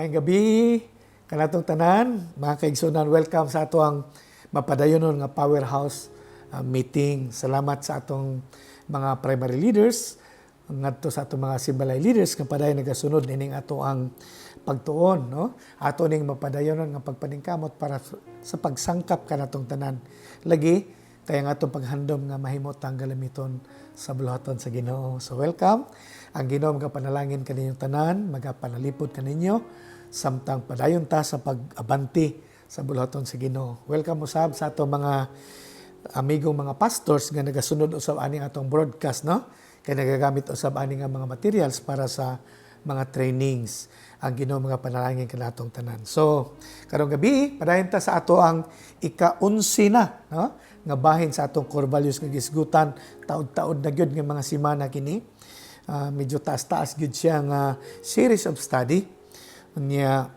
Maayong gabi, kanatong tanan, mga kaigsunan, welcome sa atong mapadayonon nga powerhouse meeting. Salamat sa atong mga primary leaders, ngadto sa atong mga simbalay leaders nga padayon nagasunod nining ato ang pagtuon, no? Ato ning mapadayonon nga pagpaningkamot para sa pagsangkap kanatong tanan. Lagi kaya nga atong paghandom nga mahimot ang galamiton sa buluhaton sa Ginoo. So welcome. Ang Ginoo magapanalangin kaninyong tanan, magapanalipod kaninyo samtang padayon ta sa pag-abanti sa buluhaton sa Ginoo. Welcome usab sa ato mga amigong mga pastors nga nagasunod usab ani atong broadcast, no? Kay nagagamit usab ani nga mga materials para sa mga trainings. Ang Ginoo mga panalangin kanatong tanan. So, karong gabi padayon ta sa ato ang ika-11 na, no? Nga bahin sa atong core values nga gisgutan taud-taud na gyud nga mga semana kini. Medyo taas-taas gyud siya nga series of study. Niya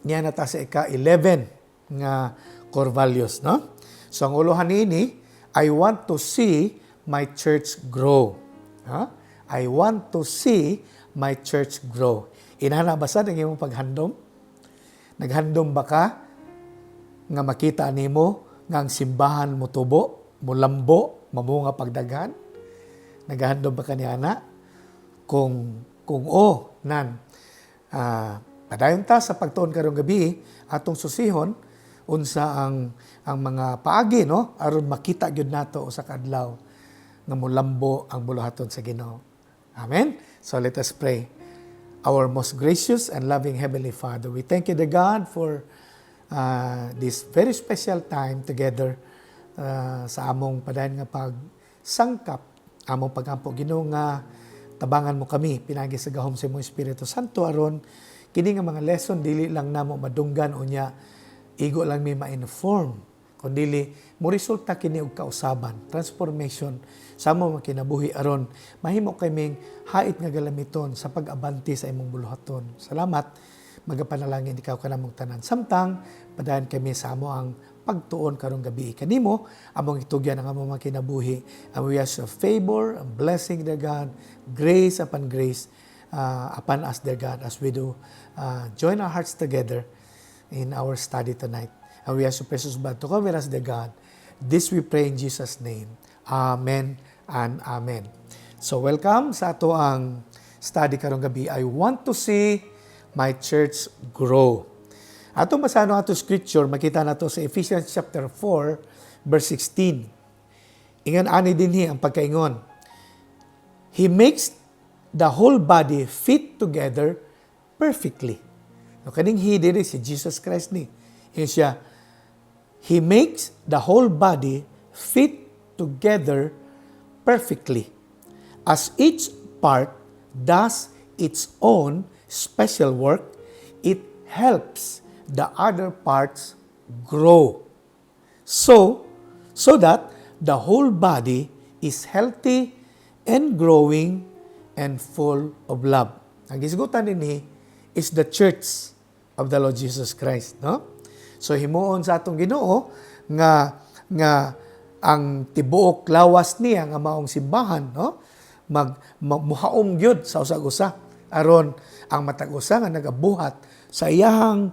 na ta sa ika-11 nga core values, no? So ang uluhan niini, I want to see my church grow. I want to see my church grow. Inana ba sa imong paghandom? Naghandom ba ka nga makita nimo nga ang simbahan mo tubo, mulambo, mamunga pagdaghan? Naghandom ba ka ni ana? Kung nan, padayon ta sa pagtuon karong gabi, atong susihon, unsa ang mga paagi, no? Aron makita gyud nato usa ka adlaw nga mulambo ang buluhaton sa Ginoo. Amen? So let us pray. Our most gracious and loving Heavenly Father, we thank you, the God, for this very special time together sa among padayon nga pagsangkap, among pagampo Ginoo nga tabangan mo kami, pinagi sa gahom sa imong Espiritu Santo aron kini nga mga lesson dili lang namo madunggan unya igo lang mi ma-inform kundi mo resulta kini og kausaban, transformation sa among kinabuhi aron mahimo kaming hait nga galamiton sa pag-abanti sa imong buluhaton. Salamat, magapanalangin ikaw kanamong tanan. Samtang padayon kami sa amo ang pagtuon karong gabi kanimo among itugyan ang among mga kinabuhi, and we ask your favor and blessing, dear God, grace upon grace upon us, dear God, as we do join our hearts together in our study tonight. And we ask your precious blood to cover us, dear God. This we pray in Jesus' name. Amen and amen. So welcome sa ato ang study karong gabi. I want to see my church grow. Atong basahan ato scripture, makita nato sa Ephesians chapter 4, verse 16. Ingan ani dinhi ang pagkaingon. He makes the whole body fit together perfectly. No, kaning he diri si Jesus Christ ni. Siya, he makes the whole body fit together perfectly. As each part does its own special work, it helps the other parts grow. So that the whole body is healthy and growing and full of love. Ang gisgutan dinhi is the church of the Lord Jesus Christ, no? So himuon sa atong Ginoo nga ang tibuok lawas niya nga maong simbahan, no? Muhaom gyud sa usag-usa aron ang matag usa nga nagabuhat sa iyang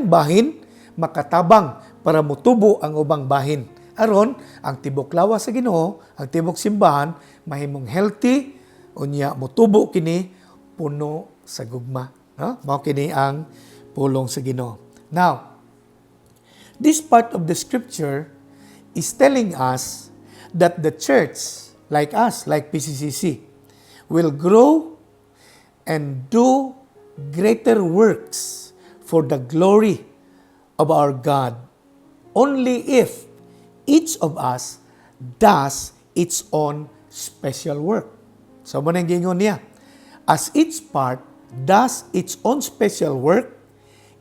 bahin makatabang para mutubo ang ubang bahin. Aron ang tibok lawas sa Ginoo, ang tibok simbahan mahimong healthy unya mutubo kini puno sa gugma, no? Mao kini ang pulong sa Ginoo. Now, this part of the scripture is telling us that the church, like us, like PCCC, will grow and do greater works for the glory of our God only if each of us does its own special work. So, mo nang gingon niya, as each part does its own special work,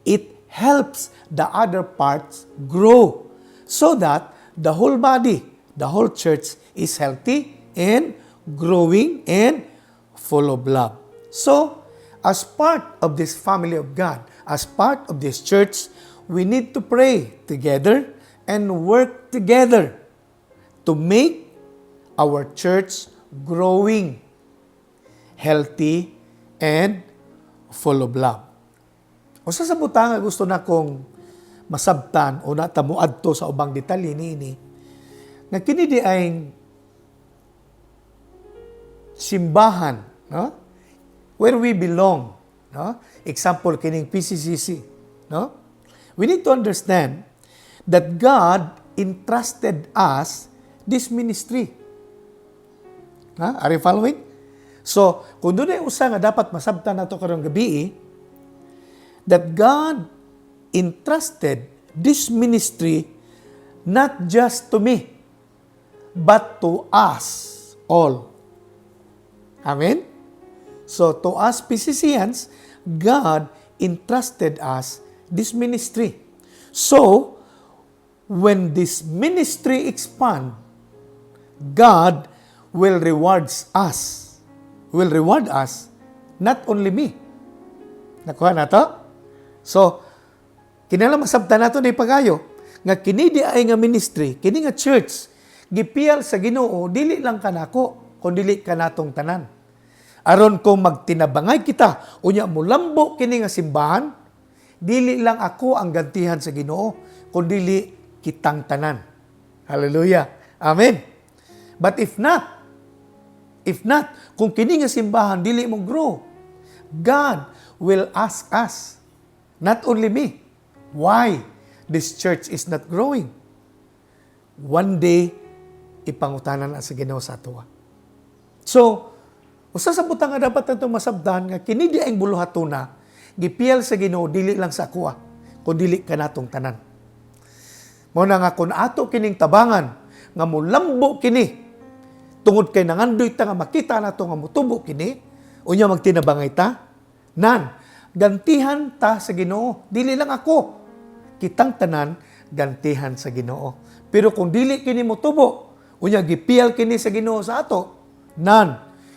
it helps the other parts grow so that the whole body, the whole church is healthy and growing and full of love. So, as part of this family of God, as part of this church, we need to pray together and work together to make our church growing, healthy, and full of love. Usa sa butang nga gusto na kong masabtan o natamuadto sa ubang detalye niini nga kini di ay simbahan, no? Where we belong, no? Example kining PCCC, no? We need to understand that God entrusted us this ministry. Are you following? So, kung doon ay usa nga dapat masabtan nato karong gabi, that God entrusted this ministry not just to me, but to us all. Amen? So, to us PCCians, God entrusted us this ministry. So, when this ministry expand, God will reward us. Will reward us, not only me. Nakuha na to? So, kinala masabtan nato ni pagayo nga kini di ay nga ministry, kini nga church, gipiyal sa Ginoo dili lang kanako, kun dili kanatong tanan. Aron kung magtinabangay kita, unya mo lambo kini nga simbahan, dili lang ako ang gantihan sa Ginoo, kun dili kitang tanan. Hallelujah. Amen. But if not, kung kini nga simbahan dili mo grow, God will ask us, not only me, why this church is not growing. One day, ipangutanan na sa Ginoo sa atoa. So, usa sa butang nga dapat nato masabdan nga kini di ang buluhatuna, gipiyal sa Ginoo dili lang sa akoa, kun dili kanatong tanan. Mao na nga kun ato kining tabangan nga mulambo kini tungod kay nangandoy ta nga makita nato nga mutubo kini, unya magtinabangay ta, gantihan ta sa Ginoo, dili lang ako. Kitang tanan gantihan sa Ginoo. Pero kung dili kini mutubo, unya gipiyal kini sa Ginoo sa ato,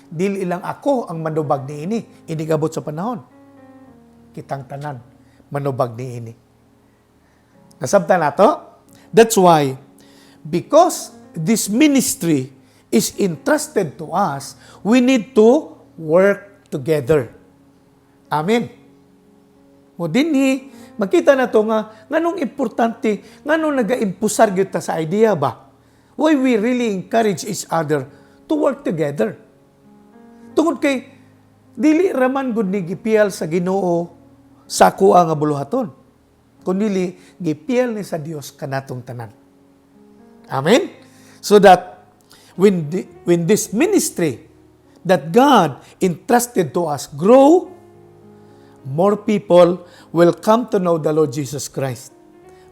dili lang ako ang manubag niini, inigabot sa panahon. Kitang tanan manubag niini. Nasabtan nato? That's why, because this ministry is entrusted to us, we need to work together. Amen. O dinhi, makita na to nga, nganong importante, nganong nag-impusar gyud ta sa idea ba? Why we really encourage each other to work together. Tungod kay, dili raman gud ni gipiyal sa Ginoo sa kuha nga buluhaton, kundi gipiyal ni sa Dios kanatong tanan. Amen? So that, when this ministry that God entrusted to us grow, more people will come to know the Lord Jesus Christ.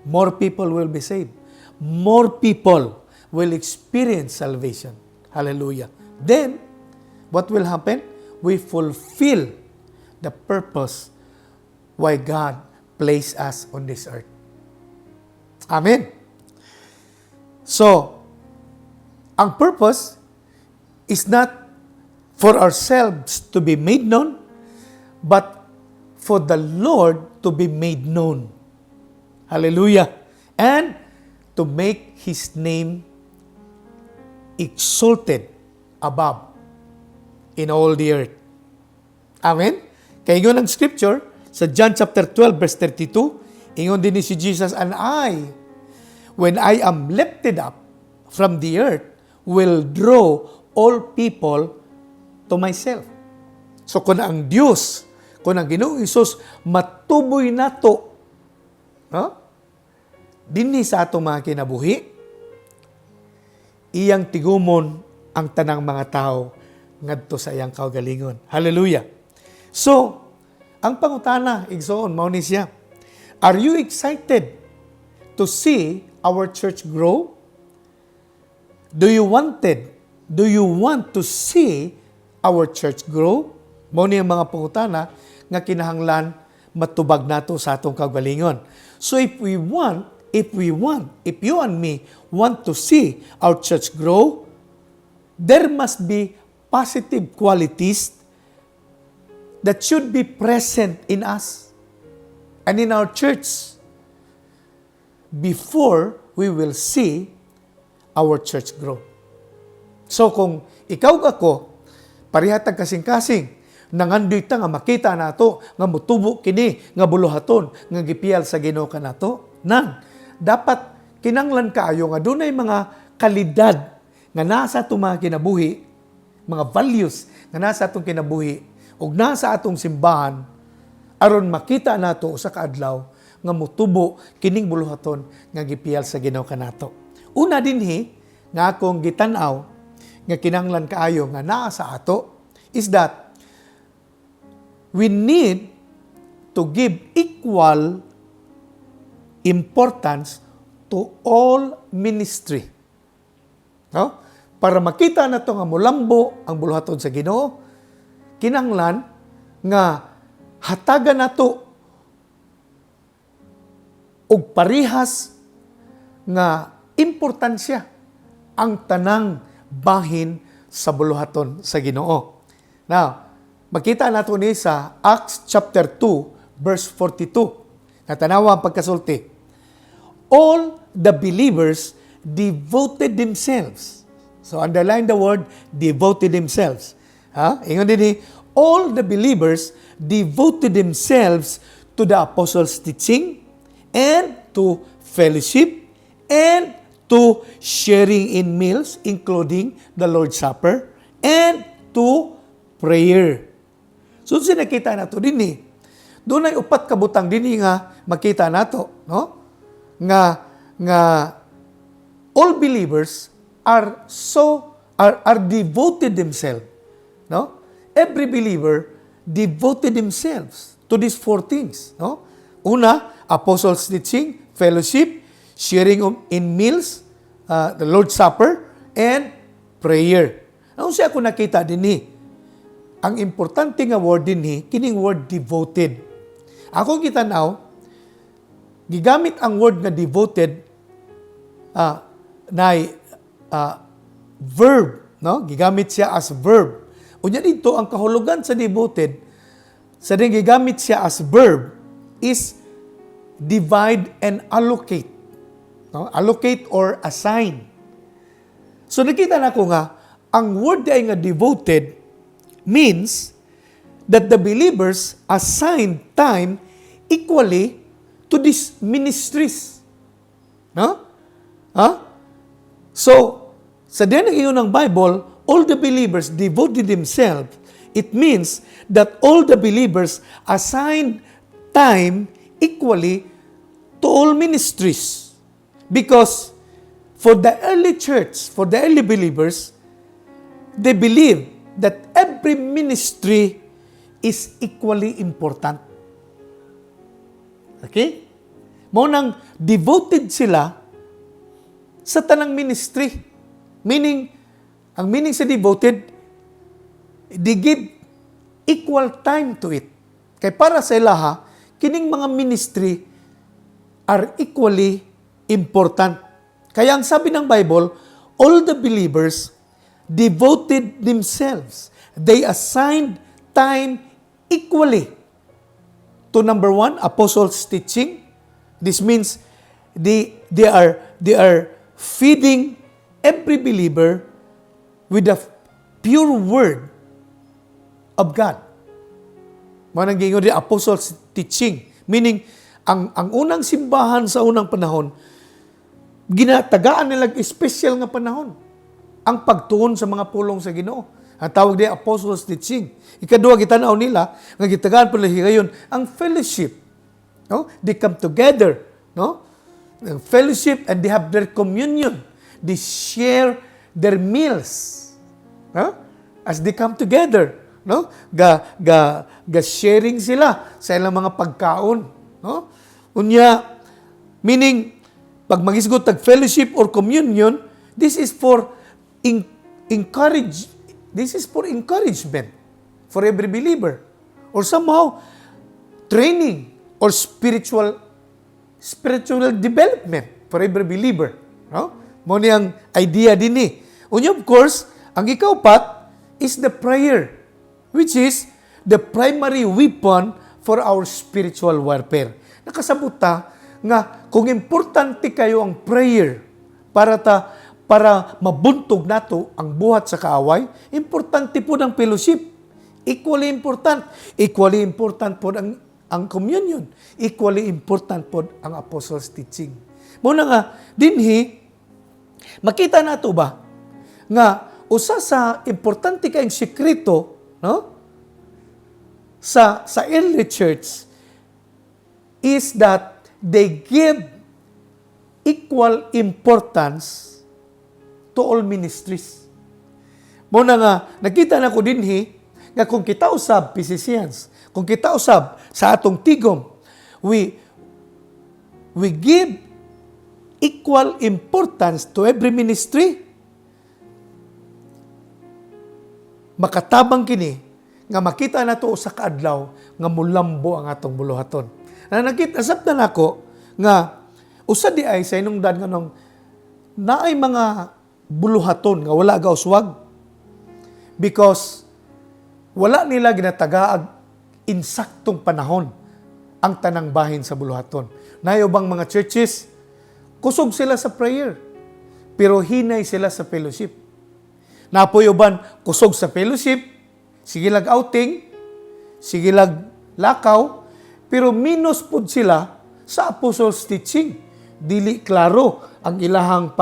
More people will be saved. More people will experience salvation. Hallelujah. Then, what will happen? We fulfill the purpose why God placed us on this earth. Amen. So, ang purpose is not for ourselves to be made known, but for the Lord to be made known. Hallelujah. And to make His name exalted above in all the earth. Amen? Kaya yun ang scripture sa John chapter 12 verse 32, ingon din ni si Jesus, and I, when I am lifted up from the earth, will draw all people to myself. So kung ang Diyos, kung ang Ginoong Hesus matuboy nato, no? Dinhi sa atong mga kinabuhi, iyang tigumon ang tanang mga tao ngadto sa iyang kaugalingon. Hallelujah. So, ang pangutana, igsoon, mao ni siya. Are you excited to see our church grow? Do you want to see our church grow? Mao ni ang mga pangutana nga kinahanglan matubag nato sa atong kaugalingon. So if you and me want to see our church grow, there must be positive qualities that should be present in us and in our church before we will see our church grow. So kung ikaw ako, parihatag kasing-kasing, nangandoy ta nga makita nato nga mutubo kini nga buluhaton nga gipiyal sa Ginoo kanato. Nan dapat kinanglan kaayo nga dunay mga kalidad nga nasa atong mga kinabuhi, mga values nga nasa atong kinabuhi ug nasa atong simbahan aron makita nato usa ka adlaw nga mutubo kining buluhaton nga gipiyal sa Ginoo kanato. Una dinhi nga akong gitan-aw nga kinanglan kaayo nga naa sa ato is that we need to give equal importance to all ministry. No? Para makita na to nga mulambo ang buluhaton sa Ginoo, kinanglan nga hatagan nato og parihas nga importansya ang tanang bahin sa buluhaton sa Ginoo. Now, makita nato ni sa Acts chapter 2 verse 42. Natanawa ang pagkasulti. All the believers devoted themselves. So underline the word devoted themselves. Ingon din all the believers devoted themselves to the apostles' teaching and to fellowship and to sharing in meals, including the Lord's Supper, and to prayer. So nakita nato din doon ay upat kabutang din nga makita nato, no? Nga all believers are devoted themselves, no? Every believer devoted themselves to these four things, no? Una, apostles' teaching, fellowship, sharing in meals, the Lord's Supper, and prayer. Ano siya ako nakita din ang importante nga word din kining word devoted. Ako kita now, gigamit ang word nga devoted verb, no? Gigamit siya as verb. Unya dito ang kahulugan sa devoted, sa din gigamit siya as verb is divide and allocate. No? Allocate or assign. So nakita na ko nga ang word ay nga devoted means that the believers assign time equally to these ministries. No? So, sa diyan ng iyon ng Bible, all the believers devoted themselves. It means that all the believers assign time equally to all ministries. Because for the early church, for the early believers, they believe that every ministry is equally important. Okay? Mo nang devoted sila sa tanang ministry. Meaning, ang meaning sa devoted, they give equal time to it. Kaya para sa ilaha, kining mga ministry are equally important. Kaya ang sabi ng Bible, all the believers devoted themselves. They assigned time equally to number one, apostles' teaching. This means they are feeding every believer with the pure word of God. Manang gingon di apostles' teaching. Meaning, ang unang simbahan sa unang panahon, ginatagaan nila special nga panahon. Ang pagtuon sa mga pulong sa Ginoo. Ang tawag di apostles' teaching. Ikaduha, gitanaw nila, nga gitagaan po nila ngayon, ang fellowship. No? They come together. No? Fellowship and they have their communion. They share their meals. No? As they come together. No? Ga sharing sila sa ilang mga pagkaon. No? Unya, meaning, pag magisgot tag fellowship or communion, this is for encouragement for every believer. Or somehow, training or spiritual development for every believer. No? Mo niyang idea din Unya, of course, ang ikaupat is the prayer, which is the primary weapon for our spiritual warfare. Nakasabot ta nga kung importante kayo ang prayer para mabuntog nato ang buhat sa kaaway, importante po ng fellowship. Equally important. Equally important po ang communion. Equally important po ang apostles' teaching. Muna nga, dinhi, makita na ito ba? Nga, usa sa importante kayong sekreto, no? Sa early church is that they give equal importance to all ministries. Muna nga, nakita na ko dinhi, nga kung kita usab PCCians, kung kita usab sa atong tigom, we give equal importance to every ministry. Makatabang kini nga makita na to sa kaadlaw nga mulambo ang atong buluhaton. Nasabtan ako nga usa di ay sa inungdan nga nung naay mga buluhaton nga wala gauswag because wala nila ginatagaag insaktong panahon ang tanang bahin sa buluhaton. Nayo bang mga churches, kusog sila sa prayer, pero hinay sila sa fellowship. Napoy-uban, kusog sa fellowship, sige lag outing, sige lag lakaw, pero minus pud sila sa apostles' teaching. Dili klaro ang ilahang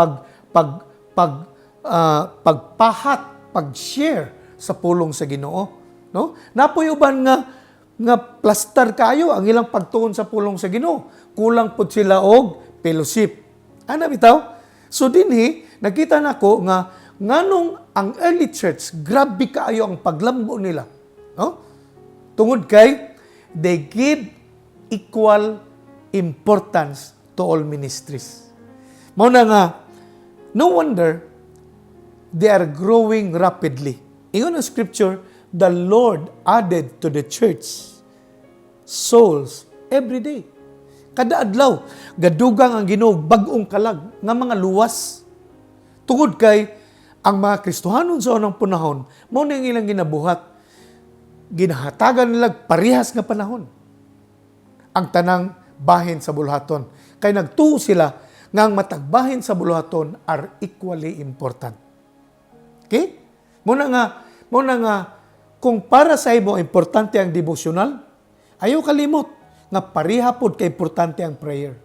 pagpahat, pag-share sa pulong sa Ginoo. No? Napoy-uban nga plaster kayo ang ilang pagtuon sa pulong sa Ginoo. Kulang pud sila og fellowship. Ana bitaw? So dinhi nakita nako nga nganong ang early church grabe kaayo ang paglambo nila. No? Tungod kay they give equal importance to all ministries. Mao na nga no wonder they are growing rapidly. Ingon ang scripture, the Lord added to the church souls every day. Kada adlaw, gadugang ang Ginoo bag-ong kalag nga mga luwas. Tungod kay ang mga Kristohanon sa unang panahon, mao na ilang ginabuhat. Ginahatagan nila parehas nga panahon. Ang tanang bahin sa buluhaton. Kay nagtuo sila nga ang matagbahin sa buluhaton are equally important. Okay? Muna nga, kung para sa imo importante ang devotional, ayaw kalimot nga pareha pod kay importante ang prayer.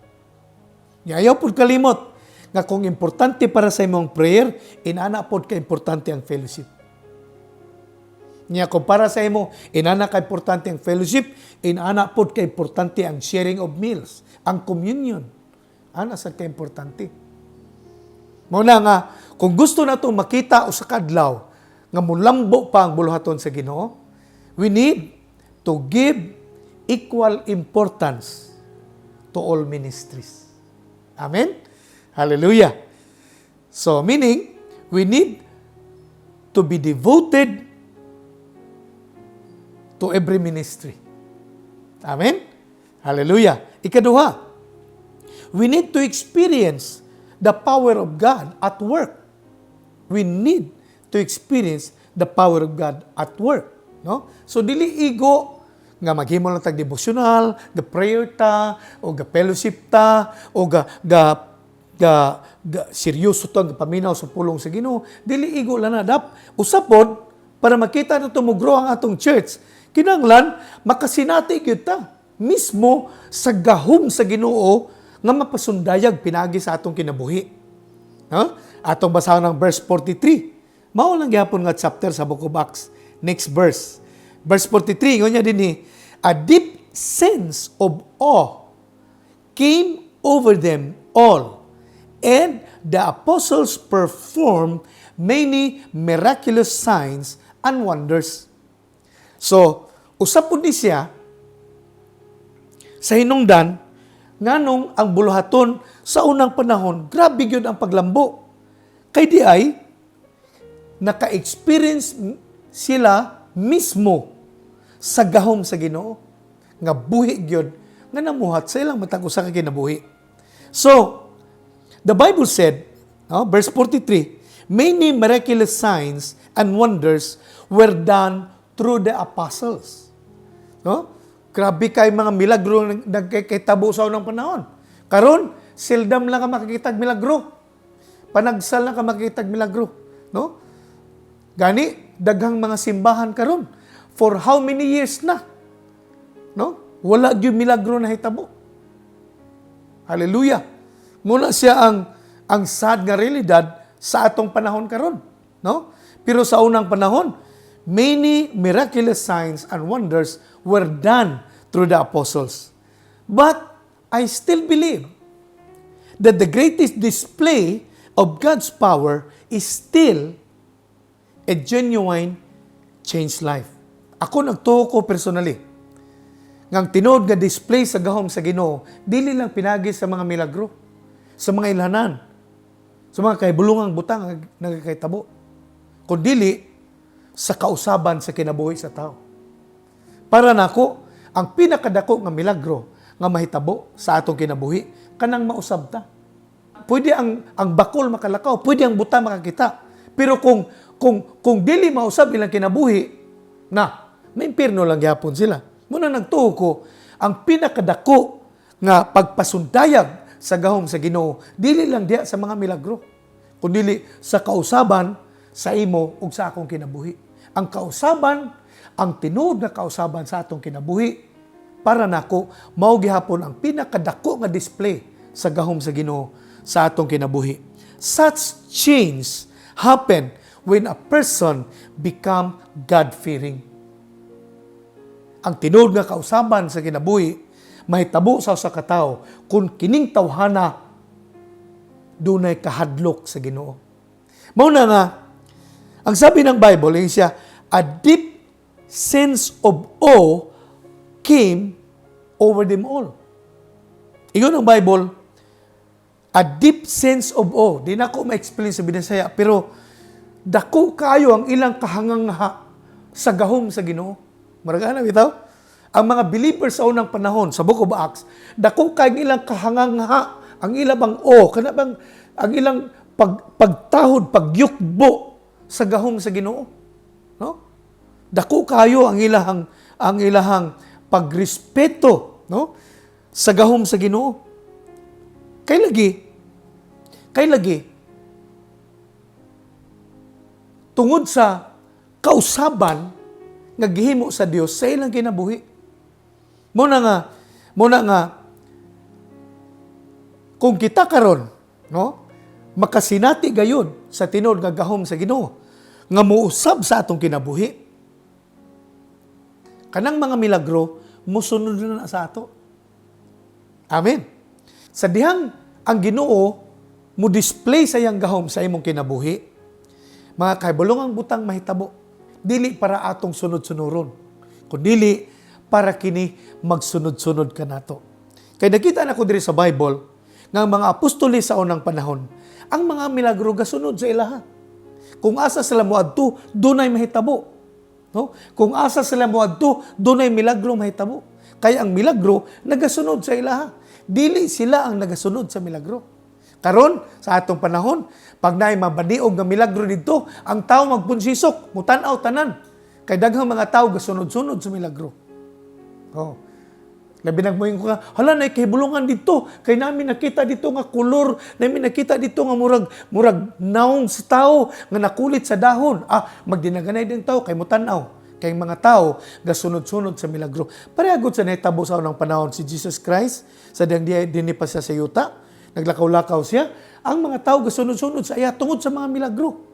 Ayaw pod kalimot nga kung importante para sa imong prayer, inana pod kay importante ang fellowship. Kung para sa imo, inana kay importante ang fellowship, inana pod kay importante ang sharing of meals, ang communion. Ana sa kay importante. Muna nga, kung gusto nato makita o sa kadlaw nga mulambo pa ang buluhaton sa Ginoo, we need to give equal importance to all ministries. Amen? Hallelujah. So, meaning, we need to be devoted to every ministry. Amen? Hallelujah. Ikaduha, we need to experience the power of God at work. We need to experience the power of God at work. No? So, dili igo nga maghimo lang tag devotional, the prayer ta, o ga fellowship ta, o ga seryoso ta, paminaw sa pulong sa Ginoo. Dili igo lang na. Usapod, para makita na tumugro ang atong church, kinanglan, makasinati gyud ta mismo sa gahom sa Ginoo nga mapasundayag pinagi sa atong kinabuhi. No? Atong basahon ng verse 43. Mao lang gyapon nga chapter sa Book of Acts. Next verse. Verse 43, ngonya dinhi, a deep sense of awe came over them all, and the apostles performed many miraculous signs and wonders. So, usap pud ni siya sa hinungdan nganong ang buluhaton sa unang panahon, grabe gyud ang paglambo. Kay di ay naka-experience sila mismo sa gahom sa Ginoo nga buhi gyud nga namuhat sa ilang matag usa ka kinabuhi. So, the Bible said, verse 43, many miraculous signs and wonders were done through the apostles. No? Grabe kay mga milagro nagkakitabo sa unang panahon. Karon, seldom lang ka makikitag milagro. Panagsal lang ka makikitag milagro. No? Gani, daghang mga simbahan karon. for how many years na. No? Wala gyud milagro na hitabo. Hallelujah. Muna siya ang sad nga realidad sa atong panahon karon, no? Pero sa unang panahon, many miraculous signs and wonders were done through the apostles. But I still believe that the greatest display of God's power is still a genuine changed life. Ako nagtuo ko personally. Ngang tinuod nga display sa gahom sa Ginoo, dili lang pinagi sa mga milagro, sa mga ilhanan, sa mga kahibulungang butang nagkakitabo, kundi sa kausaban sa kinabuhi sa tao. Para nako, ang pinakadako nga milagro nga mahitabo sa atong kinabuhi, kanang mausab ta. Pwede ang bakol makalakaw, pwede ang buta makakita. Pero kung dili mausab ilang kinabuhi, may impierno lang gyapon sila. Muna nagtuo ko, ang pinakadako nga pagpasundayag sa gahom sa Ginoo, dili lang diya sa mga milagro, kundi sa kausaban sa imo ug sa akong kinabuhi. Ang kausaban, ang tinuod nga kausaban sa atong kinabuhi, para nako mao gihapon ang pinakadako nga display sa gahom sa Ginoo sa atong kinabuhi. Such change happen when a person become God-fearing. Ang tinuod nga kausaban sa kinabuhi mahitabo sa usa ka tawo kung kining tawhana dunay kahadlok sa Ginoo. Mao na nga ang sabi ng Bible ay siya, a deep sense of awe came over them all. Iyon ang Bible, a deep sense of awe. Di na ko ma-explain sa Binasaya, pero dako kayo ang ilang kahangangha sa gahom sa Ginoo. Maragana bitaw? Ang mga believers sa unang panahon, sa Book of Acts, dako kayo ang ilang kahangangha, ang ilang bang ang ilang pagtahod, pagyukbo sa gahom sa Ginoo. No? Dako kayo ang ilahang pagrespeto, no? Sa gahom sa Ginoo. Kay lagi tungod sa kausaban nga gihimo sa Dios sa ilang kinabuhi. Muna nga kung kita karon, no? Makasinati gayon sa tinuod nga gahom sa Ginoo nga muusab sa atong kinabuhi. Kanang mga milagro musunod na sa ato. Amen. Sa dihang ang Ginoo mo display sa iyang gahom sa imong kinabuhi, mga kahibulongang butang mahitabo, dili para atong sunod-sunuron, kundi para kini magsunod-sunod ka nato. Kaya nakita na ko diri sa Bible nga ang mga apostoli sa unang panahon, ang mga milagro gasunod sa ilaha. Kung asa sila moadto, dunay mahitabo. No? Kung asa sila moadto, dunay milagro mahitabo. Kaya ang milagro nagasunod sa ilaha. Dili sila ang nagasunod sa milagro. Karon sa atong panahon, pag naay mabaniog nga milagro didto, ang tao magpunsisok, mutan-aw tanan. Kay daghang mga tao gasunod-sunod sa milagro. Oh. Labi nagmoyong ko nga, hala na kahibulungan dito, kay namin nakita dito nga kulor, namin nakita dito nga murag naong sa tao, nga nakulit sa dahon. Magdinaganay din tao, kay mutanaw. Kay mga tao, gasunod-sunod sa milagro. Parehagot sa nahitabo sa unang panahon si Jesus Christ, sa din pa siya sa yuta, naglakaw-lakaw siya, ang mga tao gasunod-sunod sa iya tungod sa mga milagro.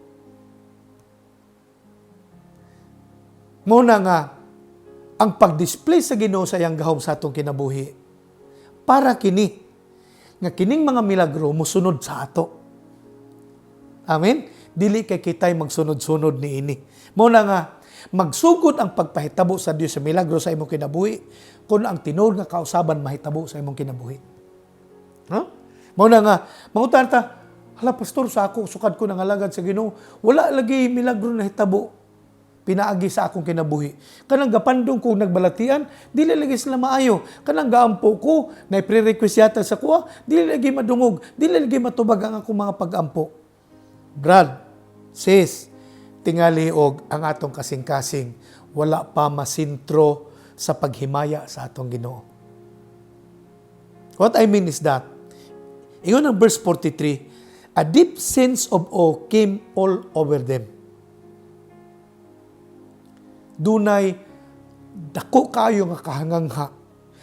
Muna nga, ang pag-display sa Ginoo sa iyang gahom sa atong kinabuhi, para nga kining mga milagro musunod sa ato. Amen? Dili kay kitay magsunod-sunod ni ini. Muna nga, magsugod ang pagpahitabo sa Dios sa milagro sa imong kinabuhi, kung ang tinuod nga kausaban mahitabo sa imong kinabuhi. Huh? Muna nga, mangutan ta, hala pastor, sa ako, sukad ko ng alagad sa Ginoo, wala lagi milagro na hitabo pinaagi sa akong kinabuhi. Kanang gapandong kong nagbalatian, dili lagi sila maayo. Kanang gaampo ko, na pre-request yata sa kuha, dili lagi madungog, dili lagi matubag ang akong mga pag-ampo. Brad, sis, tingali og ang atong kasing-kasing, wala pa masintro sa paghimaya sa atong Ginoo. What I mean is that, ingon ang verse 43, a deep sense of awe came all over them. Dunay dako kayo nga kahangangha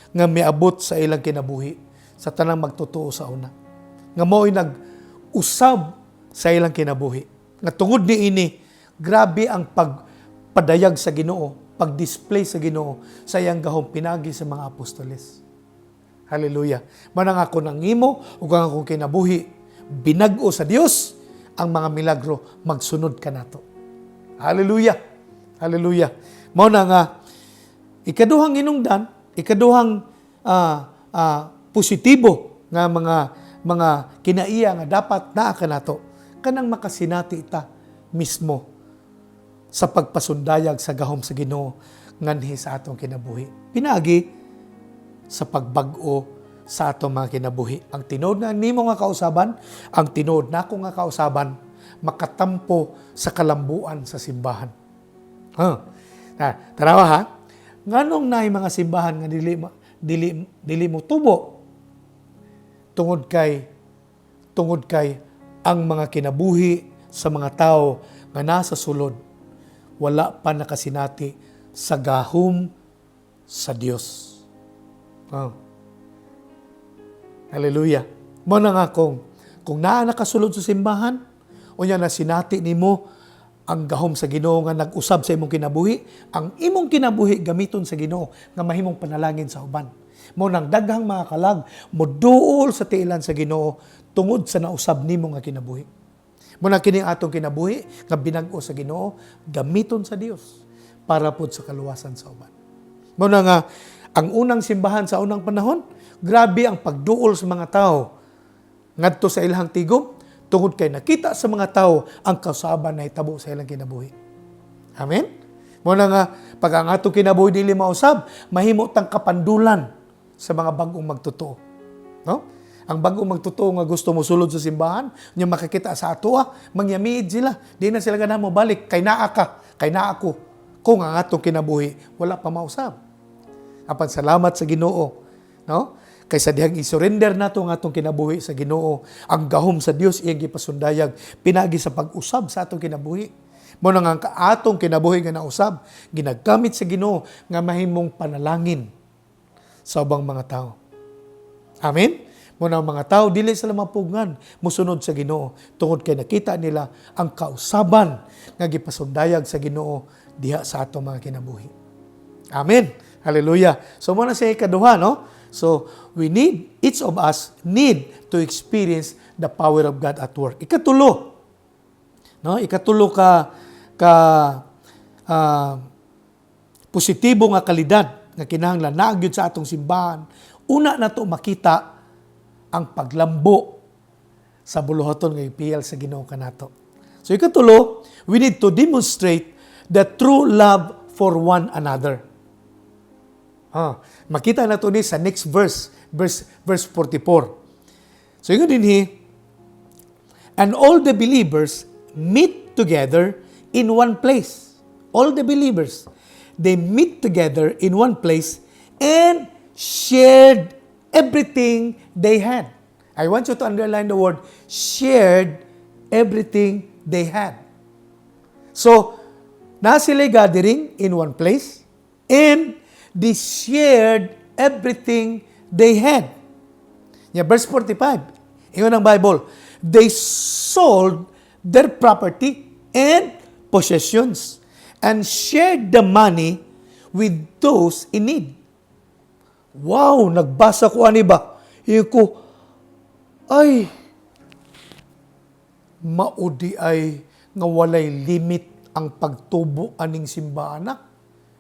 nga miabot sa ilang kinabuhi sa tanang magtotoo sa una. Nga mo'y nag-usab sa ilang kinabuhi. Nga tungod ni ini, grabe ang pagpadayag sa Ginoo, pag-display sa Ginoo sa iyang gahong pinagi sa mga apostoles. Hallelujah. Manang ako nang imo ug ang akong kinabuhi binag-o sa Dios ang mga milagro magsunod ka nato. Hallelujah. Hallelujah. Mao na nga ikaduhang inungdan, ikaduhang positibo nga mga kinaiya nga dapat naa ka nato kanang makasinati ita mismo sa pagpasundayag sa gahom sa Ginoo nganhi sa atong kinabuhi. Pinagi sa pagbag-o sa atong mga kinabuhi. Ang tinuod na nimo nga kausaban, ang tinuod nako nga kausaban, makatampo sa kalambuan sa simbahan. Tanawa ha, nganong naay mga simbahan nga dili mo tubo tungod kay ang mga kinabuhi sa mga tao nga nasa sulod wala pa nakasinati sa gahom sa Dios. Hallelujah. Mo na nga kung naa nakasulod sa simbahan, unya na sinati nimo ang gahom sa Ginoo nga nag-usab sa imong kinabuhi, ang imong kinabuhi gamiton sa Ginoo nga mahimong panalangin sa uban. Mo nang daghang mga kalag moduol sa tiilan sa Ginoo tungod sa nausab nimo nga kinabuhi. Mo na kining atong kinabuhi nga binag-o sa Ginoo gamiton sa Dios para pud sa kaluwasan sa uban. Mo na nga ang unang simbahan sa unang panahon, grabe ang pagduol sa mga tao ngadto sa ilang tigom tungod kay nakita sa mga tao ang kausaban na hitabo sa ilang kinabuhi. Amen? Muna nga, pag ang atong kinabuhi dili mausab, mahimo tang kapandulan sa mga bagong magtotoo. No? Ang bagong magtotoo nga gusto mo sulod sa simbahan, nya makakita sa atoa, mangyamiid sila. Di na sila ganahan mo balik, kay naa ka, kay naa ako. Kung ang atong kinabuhi, wala pa mausab. Apan salamat sa Ginoo, no? Kaysa dihang i-surrender nato ang atong kinabuhi sa Ginoo, ang gahom sa Dios iyang gipasundayag pinagi sa pag-usab sa atong kinabuhi. Mo nang ang atong kinabuhi nga nausab, ginagamit sa Ginoo nga mahimong panalangin sa ubang mga tao. Amen. Mo nang mga tao dili sila mapugngan mosunod sa Ginoo tungod kay nakita nila ang kausaban nga gipasundayag sa Ginoo diha sa atong mga kinabuhi. Amen. Hallelujah. So muna sa ikaduha, no? So each of us need to experience the power of God at work. Ikatulo, no? Ikatulo ka positibo nga kalidad nga kinahanglan naagyo sa atong simbahan. Una nato makita ang paglambo sa buluhaton nga ipiyal sa Ginoo kanato. So ikatulo, we need to demonstrate the true love for one another. Makita na ito ni sa next verse 44. So yun din and all the believers meet together in one place. All the believers, they meet together in one place and shared everything they had. I want you to underline the word shared everything they had. So, na sila gathering in one place and they shared everything they had. Verse 45, yun ang Bible. They sold their property and possessions and shared the money with those in need. Wow! Nagbasa ko ani ba? Ko, ay, maudi ay nga walay limit ang pagtubo aning simbahan.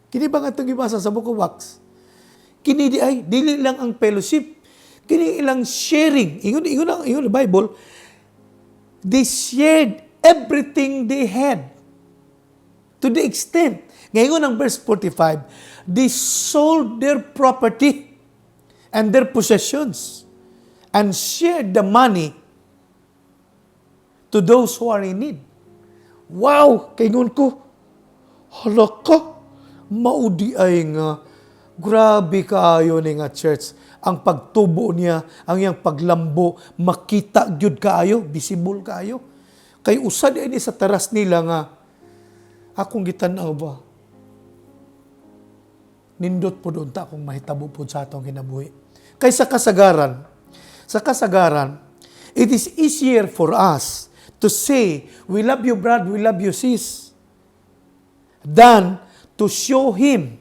Kini ba nga itong ibasa sa Book of Acts? Kini di ay, dili lang ang fellowship. Kini ilang sharing. Ingon ang Bible. They shared everything they had. To the extent. Ngayon ang verse 45, they sold their property and their possessions and shared the money to those who are in need. Wow! Kaingon ko, halaka! Maudi ay nga, grabe kaayo ni nga church. Ang pagtubo niya, ang iyang paglambo, makita gyud kaayo, visible kaayo. Kay usad ini sa teras nila nga, akong gitanaw ba? nindot po doon ta kung mahitabo po sa atong kinabuhi. Kay sa kasagaran, it is easier for us to say, we love you, brad, we love you, sis, than to show Him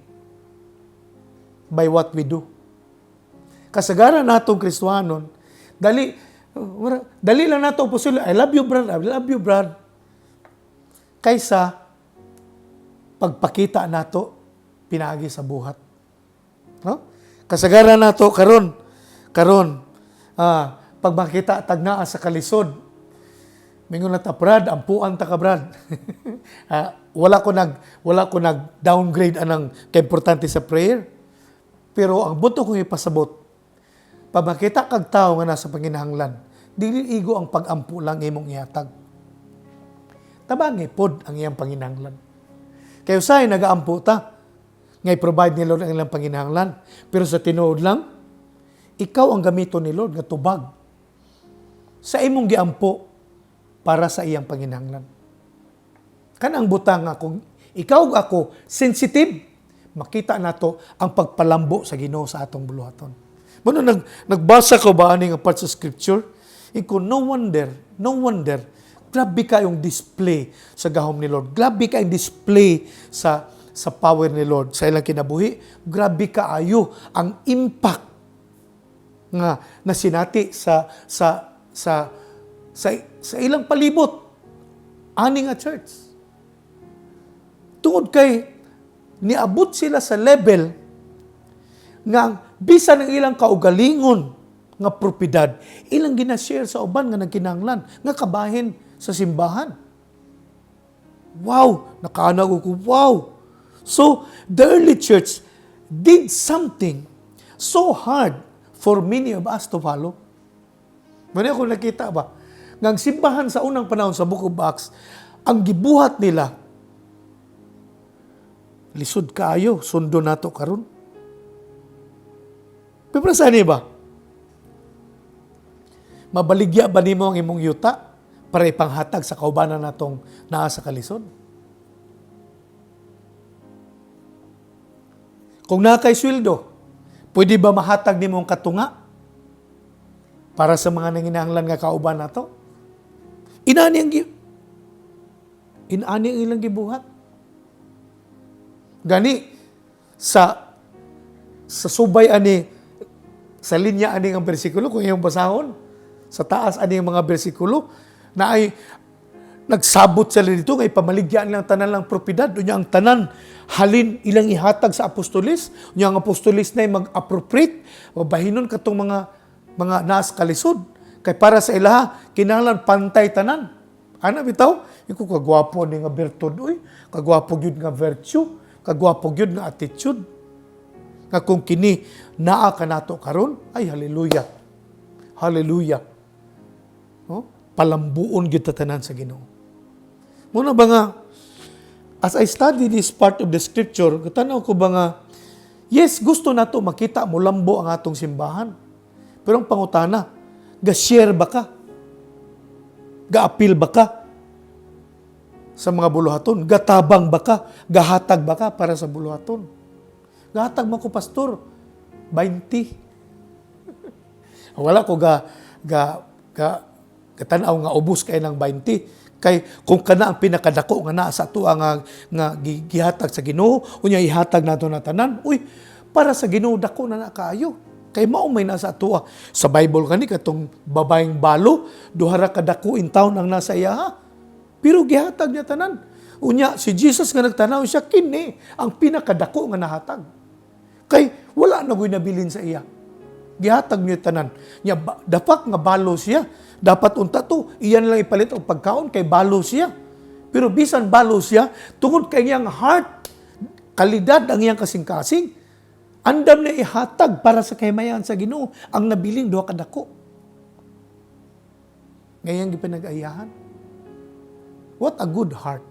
by what we do. Kasagaran natong Kristohanon, dali lang nato po sila, I love you, brad. Kaysa pagpakita nato pinaagi sa buhat. No? Kasagaran nato karon pag makita tagnaa sa kalisod, mingon na ta, brad, ampuan ta ka, brad. wala ko nag downgrade anang kaimportante sa prayer. Pero ang buto kong ipasabot, pag makita kag tao nga nasa panginahanglan, dili igo ang pag-ampu lang imong ihatag. Tabangi pod ang iyang panginahanglan. Kaya usay nagaampu ta, ngay provide ni Lord ang ilang panginahanglan. Pero sa tinuod lang, ikaw ang gamito ni Lord nga tubag sa imong giampo para sa iyang panginahanglan. Kanang butang nga kung ikaw ako sensitive, makita nato ang pagpalambo sa Ginoo sa atong buluhaton. Muna nagbasa ko ba ani nga part sa scripture? Iko no wonder, grabe kayong display sa gahom ni Lord. Grabe kayong display sa power ni Lord sa ilang kinabuhi. Grabe kaayo ang impact nga nasinati sa ilang palibot ani nga church. Tungod kay niabot sila sa level nga bisan ng ilang kaugalingon nga propiedad, ilang ginashare sa uban nga nagkinahanglan, nga kabahin sa simbahan. Wow! Nakaanag ko, wow! So, the early church did something so hard for many of us to follow. Muna ako nakita ba? Ngang simbahan sa unang panahon sa Book of Acts, ang gibuhat nila, lisod kaayo, sundo nato karon. Pero saan ba? Mabaligya ba nimo ang imong yuta para ipanghatag sa kaubanan natong naa sa kalisod? Kung naa kay sweldo, pwede ba mahatag nimo ang katunga para sa mga nanginahanglan nga kauban nato? Inani ang ilang gibuhat. Gani sa subay ani sa linya ani ang bersikulo kung iyong basahon, sa taas ani ang mga bersikulo na ay nagsabot sila dito ngay pamaligyan lang tanan lang propiedad unya ang tanan halin ilang ihatag sa apostolis unya ang apostolis na mag-appropriate o bahinon katong mga naas kalisod kay para sa ilaha kinahanglan pantay tanan. Ana bitaw iko kagwapo ni nga bertud oy, kagwapo gyud nga virtue, kagwapo gyud nga attitude. Nga kung kini naa ka nato karon, ay hallelujah. Hallelujah. No? Palambuon gyud tanan sa Ginoo. Muna ba nga as I study this part of the scripture, katanaw ko ba nga yes, gusto nato makita mo lambo ang atong simbahan. Pero ang pangutana, ga-share ba ka? Ga-appeal ba ka sa mga buluhaton? Gatabang ba ka? Gahatag ba ka para sa buluhaton? Gahatag mo ko, pastor, 20. Wala ko katanaw nga ubos kay ng 20. Kay kung kana ang pinakadako nga naa sa tuwa nga gihatag sa Ginoo, unya ihatag nato na tanan, uy, para sa Ginoo dako na kaayo. Kay mao may nasa tuwa. Sa Bible kani katong babaeng balo, duhara ka dako in town ang nasa iya. Pero gihatag niya tanan. Unya si Jesus nga nagtanaw siya kini ang pinakadako nga nahatag. Kay wala na goy nabilin sa iya. Gihatag niya tanan. Nya dapat nga balo siya. Dapat unta to, iyan lang ipalit og pagkaon kay balo siya. Pero bisan balo siya, tungod kay iyang heart, kalidad ang iyang kasing-kasing, andam na ihatag para sa kahimayan sa Ginoo ang nabiling duha ka dako. Ngayon gipinag-ayahan. What a good heart.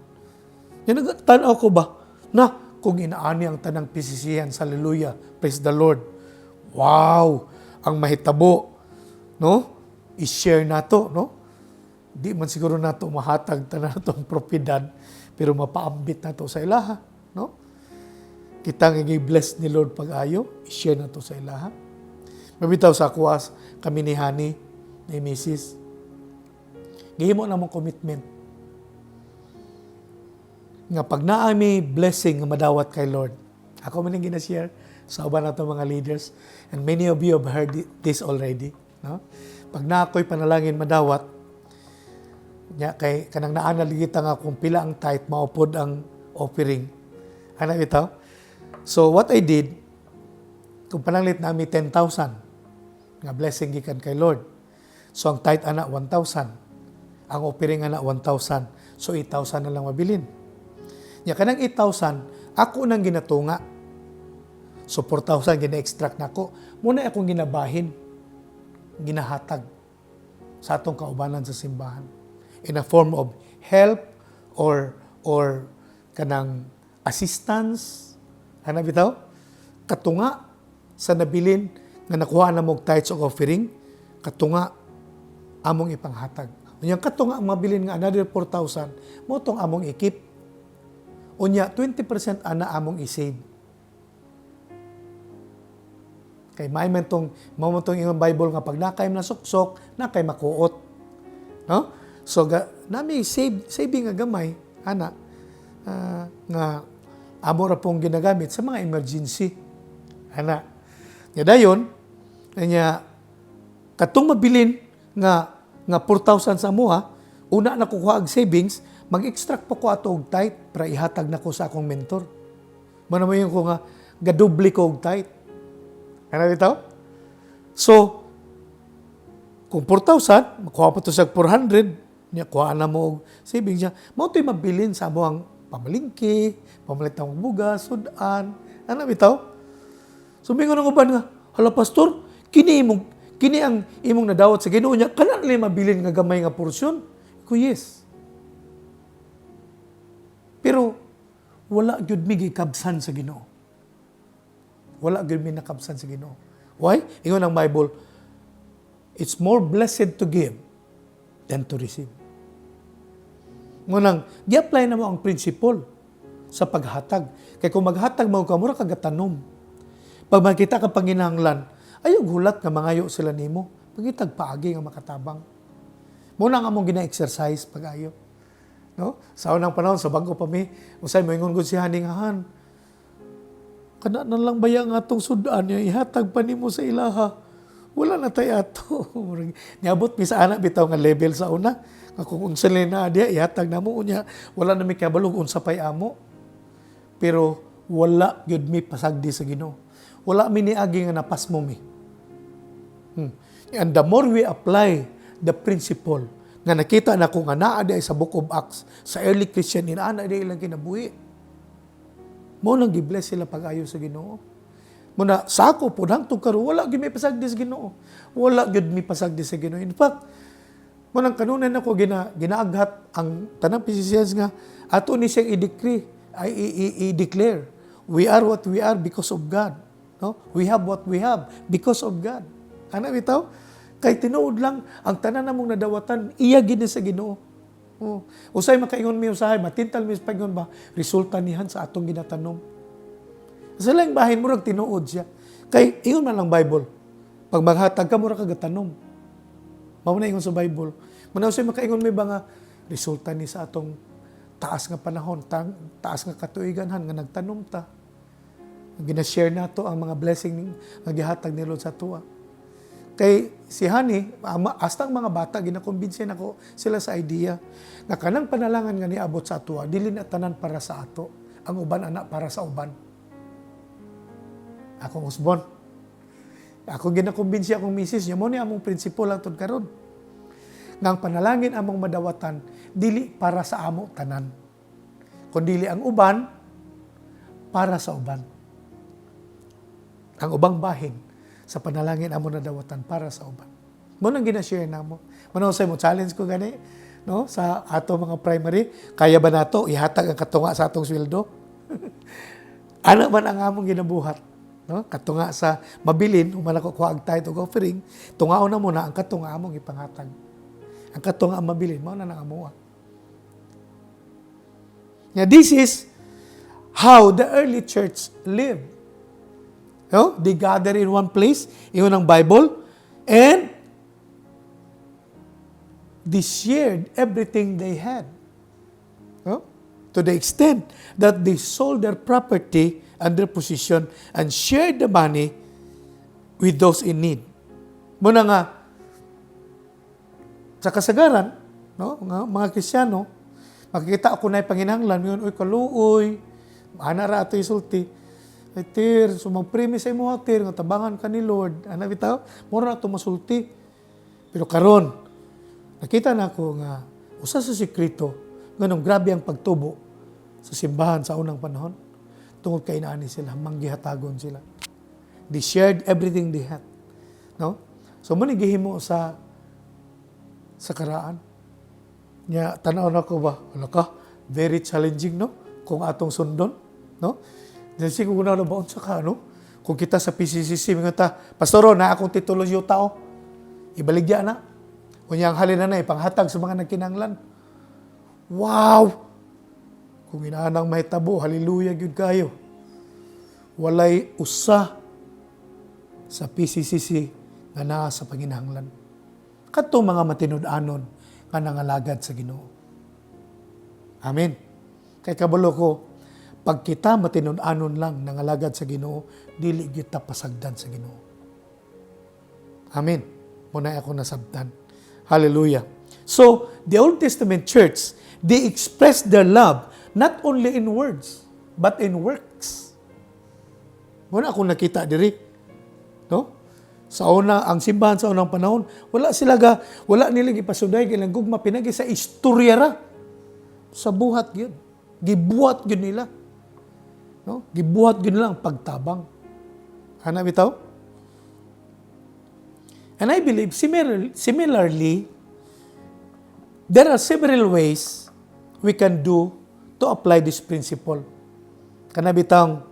Yan nagtanaw ko ba na kung inaani ang tanang pisisihan sa hallelujah, praise the Lord. Wow, ang mahitabo, no? I-share nato, no? Di man siguro nato mahatag tanan natong propiedad, pero mapaambit nato sa ilaha, no? Kita nga bless ni Lord pag-ayo, i-share na to sa ilaha. Mabitaw sa kuwas, kami ni Honey, ni Mrs. Gihimo na mong commitment. Nga pag naami blessing nga madawat kay Lord. Ako man yung ginashare sa uban na mga leaders. And many of you have heard this already. No? Pag naako'y panalangin madawat, kay kanang naanaligita nga kung pila ang tithe, maupod ang offering. Ano ito? So what I did, kung pananglit namin 10,000, nga blessing gikan kay Lord. So ang tithe ana 1,000. Ang offering ana 1,000. So 8,000 na lang mabilin. Nya kanang 8,000, ako nang ginatunga. So 4,000 gina-extract nako. Muna akong ginabahin, ginahatag sa atong kaubanan sa simbahan in a form of help or kanang assistance. Ano bitaw? Katunga sa nabilin nga nakuha na mong tithes o offering, katunga among ipanghatag. Unya katunga ang mabilin nga another 4,000, mo tong among ikip. Unya 20% ana among i-save. Kay may man tong imong Bible nga pag nakay na suksok, nakay makuot. No? So nami saving nga gamay ana nga amo ra pong ginagamit sa mga emergency. Ana. Nya dayon nya katong mabilin nga 4,000 sa amuha, una na kukuha og savings, mag-extract pa ko ato og tithe para ihatag na ko sa akong mentor. Mano mo yung ko nga gadoble ko og tithe. Ano bitaw? So, kung 4,000, makuha pa ito sa 400, niya, kuha na mo og savings niya, mao ito'y mabilin sa mo ang pamalingki, pamalit ng bugas, sudan. Ano bitaw? So, mingon ang uban nga, hala pastor, kini ang imong nadawat sa Ginoo niya, kana nila mabilin nga gamay nga porsyon? Ko yes. Pero, wala gyud mi gikabsan sa Ginoo. Wala gyud mi nakabsan sa Ginoo. Why? Ingon ang Bible, it's more blessed to give than to receive. Ngunang, gi-apply na mo ang principle sa paghatag. Kaya kung maghatag mo ka, mura kagatanom. Pag makita ka panginahanglan, ayaw gulat nga mangayo sila nimo. Pagitag paagi nga makatabang. Muna nga mong gina-exercise pag-ayo. No? Sa unang panahon, sa bangko pa mi, usay mo ingon gud si haningahan. Kana na lang baya nga itong sudan niya, ihatag pa nimo sa ilaha. Wala na tayo ato. Niabot mi sa anak bitaw nga level sa una. Kung unsa na dia, ihatag na mo unya. Wala na mi kabalog unsa pay amo. Pero wala gyud mi pasagdi sa Ginoo. Wala mi niagi nga napasmo mi. And the more we apply the principle, nga nakita na ko nga naa di sa Book of Acts, sa early Christian, inaana di ilang kinabuhi. Mo nang gi-bless sila pag-ayo sa Ginoo. Muna sa ako po hangtod karon wala gyud mi pasagdi sa Ginoo. Wala gyud mi pasagdi sa Ginoo. In fact, mo nang kanunan ako ginaaghat ang tanang PCCs nga ato ni siyang i-decree, i-declare. We are what we are because of God. No? We have what we have because of God. Ano bitaw? Kay tinuod lang ang tanan namong nadawatan iya gid sa Ginoo. Oh. Usay makaingon mi usahay, matintal mi paingon ba, resulta nihan sa atong ginatanom. Sa lang bahin mo rag tinuod siya. Kay ingon man lang Bible. Pag maghatag ka mo ra kagatanom. Mao na ingon sa Bible. Muna usay makaingon mi ba nga resulta ni sa atong taas nga panahon, taas nga katuiganhan nga nagtanom ta. Gina-share nato ang mga blessing nga gihatag ni Lord sa tuwa. Kay si Honey, hasta ang mga bata, ginakumbinsin ako sila sa idea na kanang panalangan nga niabot sa atua, dili na tanan para sa ato, ang uban anak para sa uban. Akong husband. Ako ginakumbinsi akong misis niya, mo ni among prinsipyo lang tod karon. Nga ang panalangin among madawatan, dili para sa amo tanan. Kundili ang uban, para sa uban. Ang ubang bahin, sa panalangin amo na dawatan para sa uban. Mo nang gina-share namo. Mano say mo challenge ko gani, no, sa ato mga primary, kaya ba nato ihatag ang katunga sa atong sweldo? Ano man ang among ginabuhat, no? Katunga sa mabilin, humana ko kuha og tithe og offering, tungaon na muna ang katunga among ipanghatag. Ang katunga ang mabilin mao na nang amuha. This is how the early church lived. No? They gather in one place, yun ang Bible, and they shared everything they had. No? To the extent that they sold their property and their position and shared the money with those in need. Muna nga, sa kasagaran, no, mga Kristiyano, makikita ako na ipanginanglan, yun, uy, kaluoy, ana ra ato isulti, ay tir, sumagpremi sa imo tir, nga tabangan ka ni Lord, ana bitaw, mura na ito masulti. Pero karon, nakita na ako nga, usa sa sekreto, ganong grabe ang pagtubo sa simbahan sa unang panahon, tungod kay inaani sila, manggihatagon sila. They shared everything they had. No? So, manigihimo sa karaan. Nya, tanaw na ko ba? Ano ka? Very challenging, no? Kung atong sundon, no? Kasi kung na ba sa ka, no? Kung kita sa PCCC, mga ta, Pastoro, na akong titulo yung tao, ibaligya na. Kunyang halina na, ipanghatag sa mga nagkinanglan. Wow! Kung inaanang mahitabo, hallelujah, yun kayo. Walay usa sa PCCC nga naa sa panginahanglan. Kadtong mga matinud-anon nga nangalagad sa Ginoo. Amen. Kay kabalo ko, pag kita matinud-anon lang nangalagad sa Ginoo, dili kita pasagdan sa Ginoo. Amen. Muna ako nasabtan. Hallelujah. So, the Old Testament church, they expressed their love not only in words, but in works. Muna ako nakita diri. No? Ang simbahan sa unang panahon, wala nila gipasuday kailang gugma pinagi sa istorya ra. Sa buhat gyud. Gibuhat gyud nila. No? Gibuhat gyud nila ang pagtabang. Ana bitaw? And I believe similarly, there are several ways we can do to apply this principle. Kana bitang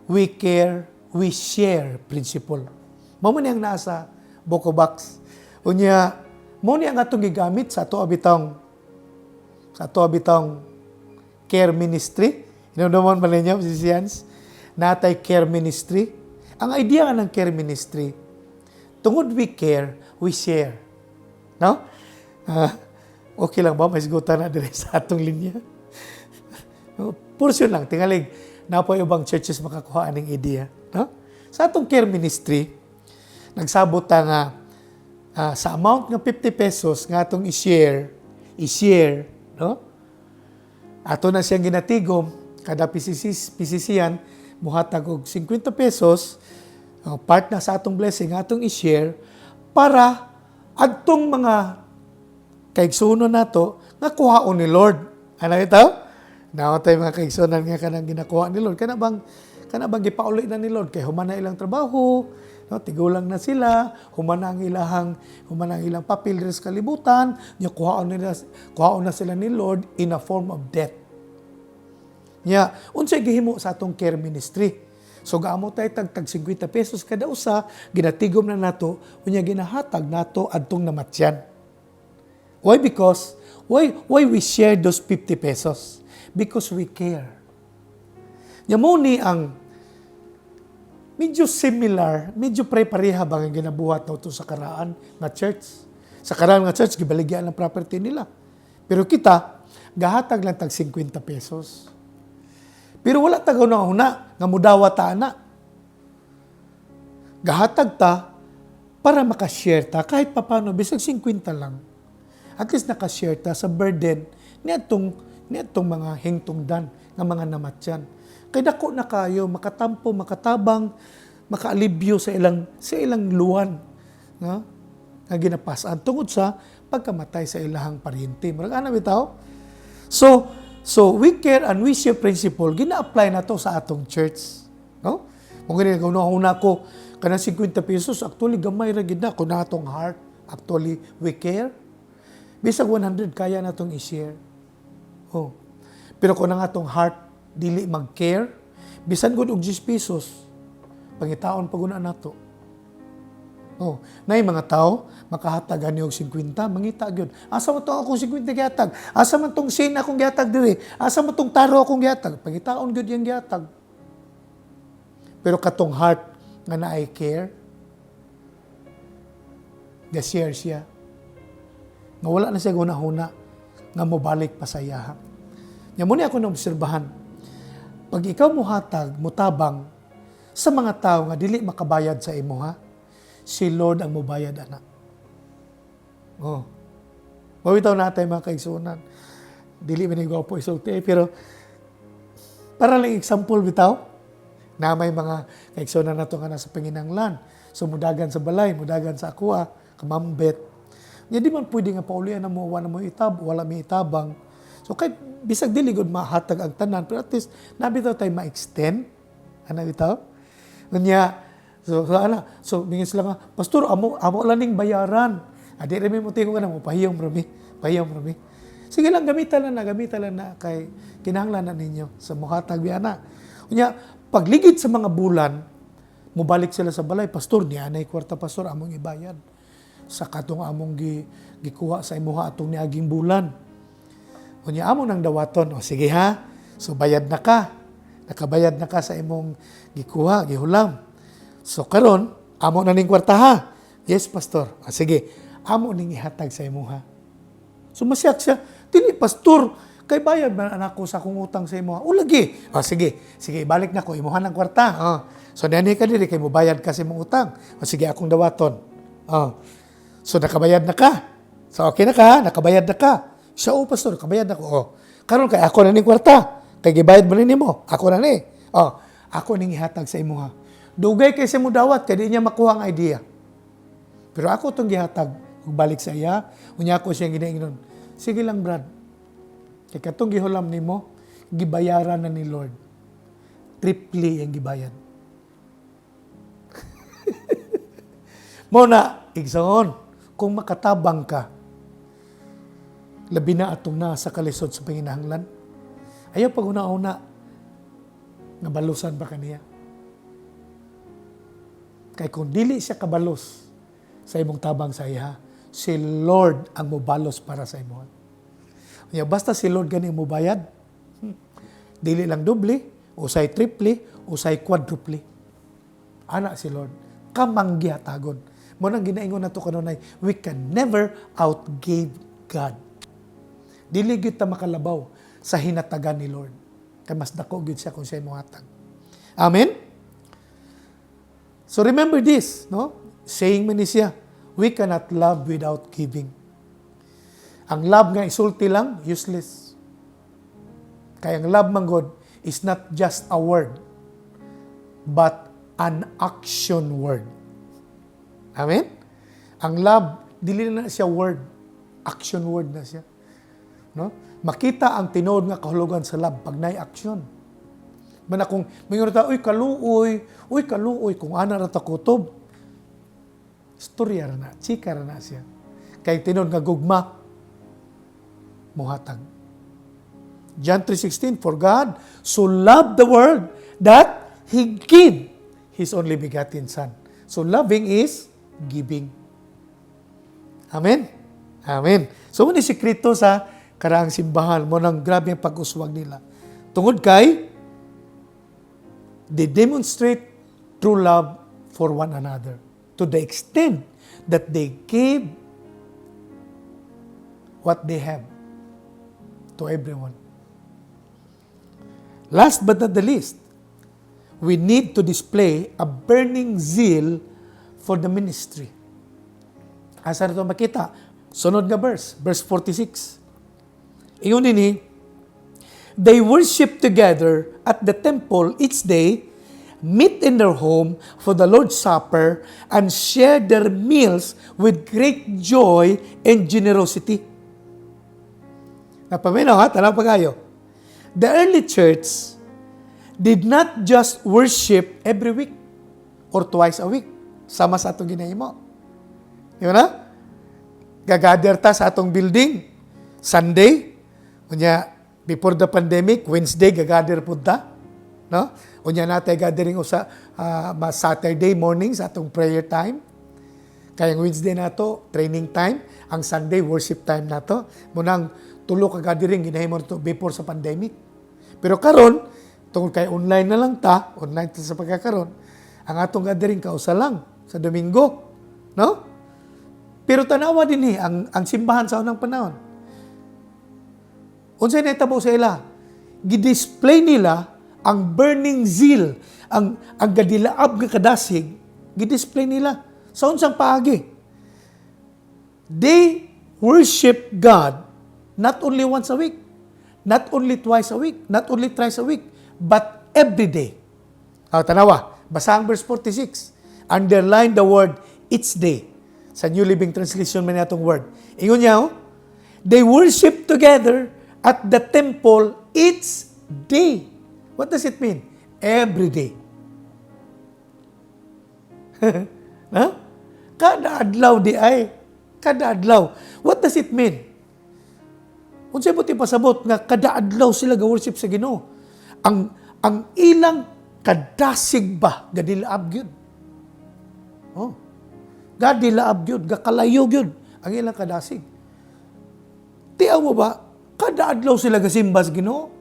we care, we share principle. Mao man ang nasa Boko Box. Unya, mo ni ang atong gigamit sa ato abitang care ministry. Naman ba ninyo, Sicilians? Natay care ministry. Ang idea ng care ministry, tungod we care, we share. No? Okay lang ba? May sigutan na dire sa atong linya. Portion lang, tingalig. Na po ibang churches makakuha ng idea. No? Sa atong care ministry, nagsabot nga sa amount ng 50 pesos nga atong i-share, no? Ato na siyang ginatigom, kada PCC-yan, muhatag og 50 pesos, part na sa atong blessing, atong i-share, para adtong mga kaigsunon nato, nga kuhaon ni Lord. Ano ito? Nawa tayo mga kaigsunan nga kanang ginakuha ni Lord. Kana bang gipauli na ni Lord? Kaya humana ilang trabaho, no? Tigulang na sila, humana ang ilang papel sa kalibutan, kuhaon na sila ni Lord in a form of debt. Nya, unsay gihimo sa atong care ministry. So gaamo tayo tag 50 pesos kada usa, ginatigom na nato, unya ginahatag nato adtong namatyan. Why? Because why we share those 50 pesos? Because we care. Nya mo ni ang medyo similar, medyo pre-pareha bang ang ginabuhat na ito sa karaan na church. Sa karaan nga church, gibaligyan ang property nila. Pero kita, gahatag lang tag 50 pesos. Pero wala tagaw na una, nga mudawa ta na. Gahatag ta, para makashare ta, kahit papano, bisag 50 lang. At least nakashare ta sa burden nitong mga hingtungdan ng mga namatyan. Kaya dako na kayo, makatampo, makatabang, makaalibyo sa ilang luwan nga ginapasan tungod sa pagkamatay sa ilahang paryente. Marag-ana bitaw? So we care and we share principle, gina-apply na to sa atong church. No? Kung ganyan, una ko, kanang 50 pesos, actually gamay ra gid na kung na atong heart. Actually, we care. Bisag 100, kaya na itong i-share. Oh. Pero kung ang atong heart, dili mag-care, bisan gud og 10 pesos, pangitaon pag una nato. Oh, na mga tao, makahatag ani og 50, mangita gyud. Asa man tong akong 50 gihatag? Asa man tong sin akong gihatag diri? Asa man tong taro akong gihatag? Pangitaon gyud yang gihatag. Pero katong heart nga naay care, ga-share siya. Nga wala na siya guna-huna nga mobalik pa sa iya. Nya mo ni ako naobserbahan. Pag ikaw muhatag, mutabang sa mga tao nga dili makabayad sa imo ha, si Lord ang mubayad ana. Oh. Mawitaw natin mga kaigsunan. Dili man ko po isulti pero para lang example bitaw na may mga kaigsunan nato nga nasa panginahanglan. So mudagan sa balay, mudagan sa akwa, kamambet. Nya di man pwede nga paulian na mo wala mo wala mi itabang. So kahit bisag dili gud mahatag ang tanan pero at least nabitaw tay ma-extend ana bitaw. Nya so bingin sila nga, Pastor, amo lang ning bayaran. Adi rin mo tingog na mo, pahiyong rami. Sige lang, gamitan lang na kay kinahanglan na ninyo sa muhatag biyana. Kunya, pagligid sa mga bulan, mubalik sila sa balay, Pastor, niya na kwarta, Pastor, among ibayad. Sa katong among gikuha sa imuha atong niaging bulan. Kunya, among nang dawaton, o sige ha, so bayad na ka. Nakabayad na ka sa imong gikuha, gihulam. So karon, amo na ning kwarta ha. Yes, Pastor. Sige, amo ning ihatag sa imo ha. So masyak siya, dili Pastor, kay bayad man anak ko sa akong utang sa imo ha. O lagi. Sige, balik na ko, imuhan ang kwarta. So nani ka diri kay mo bayad ka sa imong utang. Sige, akong dawaton. So nakabayad na ka. So okay na ka, nakabayad na ka. Siya, Pastor, nakabayad na ko. Karon kay ako na ning kwarta. Kay gibayad man nimo, ako na ni. Ako ning ihatag sa imo ha. Dugay kay sa mo dawat, kaya di niya makuha ang idea. Pero ako itong gihatag, balik sa iya, unya ako siyang ginaingnon. Sige lang, Brad. Kaya katong gihulam ni mo, gibayaran na ni Lord. Triply ang gibayad. Muna, igsoon, kung makatabang ka, labi na atong na sa kalisod sa panginahanglan, ayaw pag una-una, nabalusan ba kaniya? Kaya kung dili siya kabalos sa imong tabang sa iya, si Lord ang mubalos para sa imo. Kaya basta si Lord gani mubayad, dili lang doble, usay triple, usay quadruple. Ana si Lord, kamanggihatagon. Mo nang ginaingon nato kanunay, we can never outgive God. Dili gyud ta makalabaw sa hinatagan ni Lord. Kay mas dako gyud siya kung siya mohatag. Amen. So remember this, no? Saying man ni siya, we cannot love without giving. Ang love nga isulti lang, useless. Kaya ang love man God is not just a word, but an action word. Amen? Ang love, dili na siya word, action word na siya. No? Makita ang tinuod nga kahulugan sa love pag nay action. Man akong mayroon ta, uy kaluoy, kung ana ra ta kutob. Storya ra na, chika ra na siya. Kay tinuod nga gugma, muhatag. John 3:16, for God so loved the world that He gave His only begotten Son. So loving is giving. Amen? Amen. So muna sikreto sa karaang simbahan mo nang grabe ang pag-uswag nila. Tungod kay they demonstrate true love for one another to the extent that they gave what they have to everyone. Last but not the least, we need to display a burning zeal for the ministry. Asa na ito makita? Sunod nga verse 46. Iyon ini, they worship together at the temple each day, meet in their home for the Lord's Supper, and share their meals with great joy and generosity. Napaminaw ha? Tanaw pa kayo. The early church did not just worship every week or twice a week. Sama sa atong ginahimo. Di ba na? Gagather ta sa atong building. Sunday. Unya, before the pandemic, Wednesday, gagather po ta. No? Unya natin gathering sa Saturday morning sa atong prayer time. Kaya ang Wednesday nato training time, ang Sunday worship time nato. Munang tulo ka gathering ginahimo to before sa pandemic. Pero karon tungod kay online na lang online ta sa pagkakaron. Ang atong gathering kausa lang sa Domingo, no? Pero tanawa din ang simbahan sa unang panahon. Unsay nahitabo sa ila? Gidisplay nila ang burning zeal, ang gadilaab nga kadasig, gidisplay nila sa unsang paagi. They worship God not only once a week, not only twice a week, not only thrice a week, but every day. Tanawa, basa ang verse 46. Underline the word each day. Sa New Living Translation man natong word. Ingon niya, they worship together at the temple each day. What does it mean? Every day. Huh? Kada adlaw di ay. Kada adlaw. What does it mean? Unsay buti pasabot nga kada adlaw sila ga-worship sa Ginoo. Ang ilang kadasig ba gadilaab gyud. Oh. Gadilaab gyud, gakalayo gyud ang ilang kadasig. Tiyaw mo ba kada adlaw sila gasimba sa Ginoo?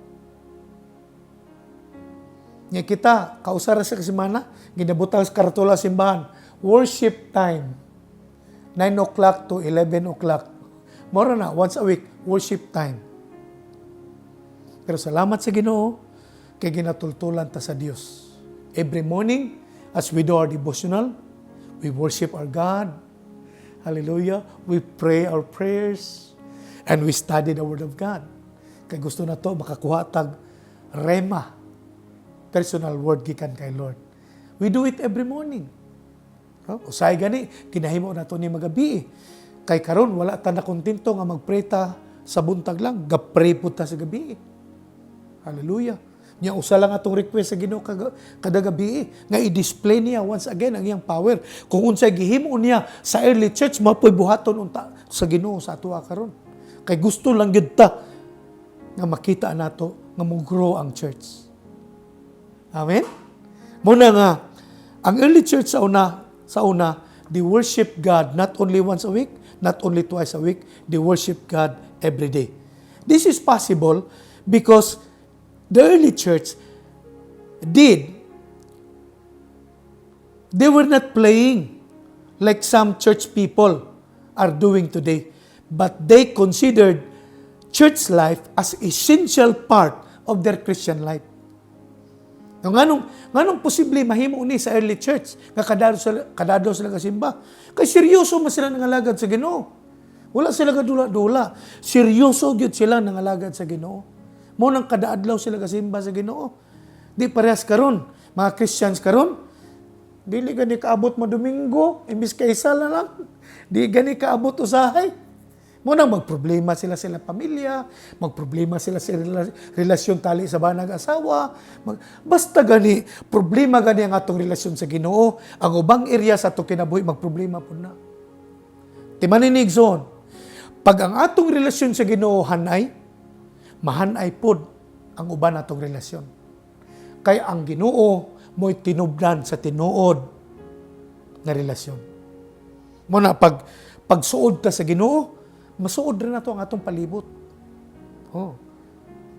Nga kita, kausara sa kasimana, ginabutang sa karatula simbahan. Worship time. 9 o'clock to 11 o'clock. Mora na, once a week, worship time. Pero salamat sa Ginoo, kay ginatultulan ta sa Dios. Every morning, as we do our devotional, we worship our God. Hallelujah. We pray our prayers. And we study the Word of God. Kay gusto na to, makakuha tag rema. Personal word gikan kay Lord. We do it every morning. Usay gani, kinahimo na to ni magabi. Kay karon wala ta na kontento nga magpray ta sa buntag lang, gapray pud ta sa gabi. Hallelujah. Nya usa lang atong request sa Ginoo kada gabi nga i-display niya once again ang iyang power. Kung unsay gihimo niya sa early church, mapoy buhaton unta sa Ginoo sa atuwa karon. Kay gusto lang gyud ta nga makita nato nga mo-grow ang church. Amen? Muna nga, ang early church sa una, they worship God not only once a week, not only twice a week, they worship God every day. This is possible because the early church they were not playing like some church people are doing today, but they considered church life as essential part of their Christian life. Nganong posible mahimo ni sa early church nga kadado sila kasimba? Kay seryoso man sila nangalagad sa Ginoo. Wala sila kadula-dula. Seryoso gyud sila nangalagad sa Ginoo. Mo nang kada adlaw sila kasimba sa Ginoo. Di parehas karon, mga Christians karon, dili gani kaabot mo Domingo, imbis kaysa lang. Di gani kaabot usahay. Muna magproblema sila pamilya, magproblema sila sa relasyon tali sa banag asawa. Basta gani, problema gani ang atong relasyon sa Ginoo. Ang ubang area sa atong kinabuhi, magproblema po na. Timaninig zon, pag ang atong relasyon sa Ginoo mahanay pod ang uban atong relasyon. Kaya ang Ginoo mo'y tinubdan sa tinuod na relasyon. Muna, pagsuod ta sa Ginoo, masuod rin na to ang atong palibot.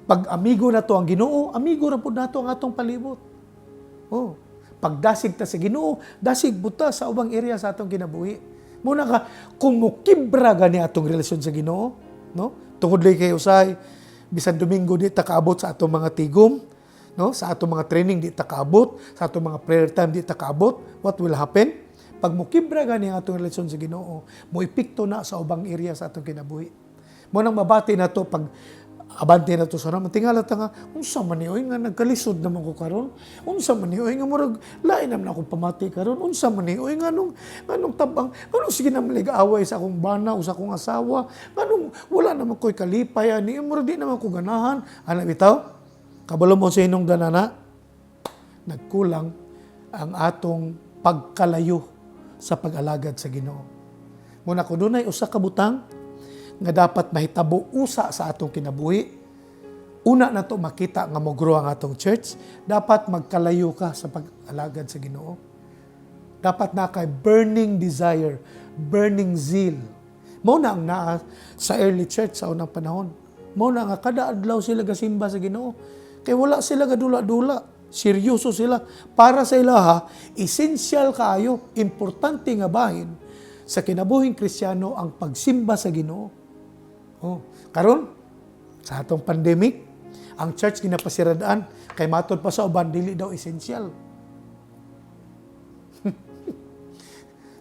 Pag amigo na to ang Ginoo, amigo na po na to ang atong palibot. Pag dasig ta sa Ginoo, dasig buta sa ubang area sa atong kinabuhi. Muna ka, kung mukibra gani atong relasyon sa Ginoo, no? Tungod lay kay usay, bisan Domingo di ta kaabot sa atong mga tigom, no? Sa atong mga training di ta kaabot, sa atong mga prayer time di ta kaabot, what will happen? Pag mukibra gani ang atong relasyon sa Ginoo, mo epekto na sa ubang area sa atong kinabuhi. Mo nang mabati na to pag abante na to sa naman tingala ta nga unsa man ni oy nga nagkalisod naman ko karon, unsa man ni oy nga murag lain naman ako pamati karon, unsa man ni oy nga nganong tabang, anong sige na maligaaway sa akong bana o sa akong asawa, anong wala naman ko'y kalipay ani, murag di naman ko ganahan. Ano bitaw? Kabalo mo sa inong ganana, nagkulang ang atong pagkalayo sa pag-alagad sa Ginoo. Muna ko dunay usa ka butang nga dapat mahitabo usa sa atong kinabuhi. Una na to makita nga mo-grow ang atong church, dapat magkalayo ka sa pag-alagad sa Ginoo. Dapat na kay burning desire, burning zeal. Mao na ang naa sa early church sa unang panahon. Mao na nga kada adlaw sila gasimba sa Ginoo. Kay wala sila gadula-dula. Seryoso sila. Para sa ilaha, essential kaayo, importante nga bahin sa kinabuhing Kristiyano ang pagsimba sa Ginoo. Karon sa atong pandemic, ang church ginapasiradaan kay matod pa sa uban dili daw essential.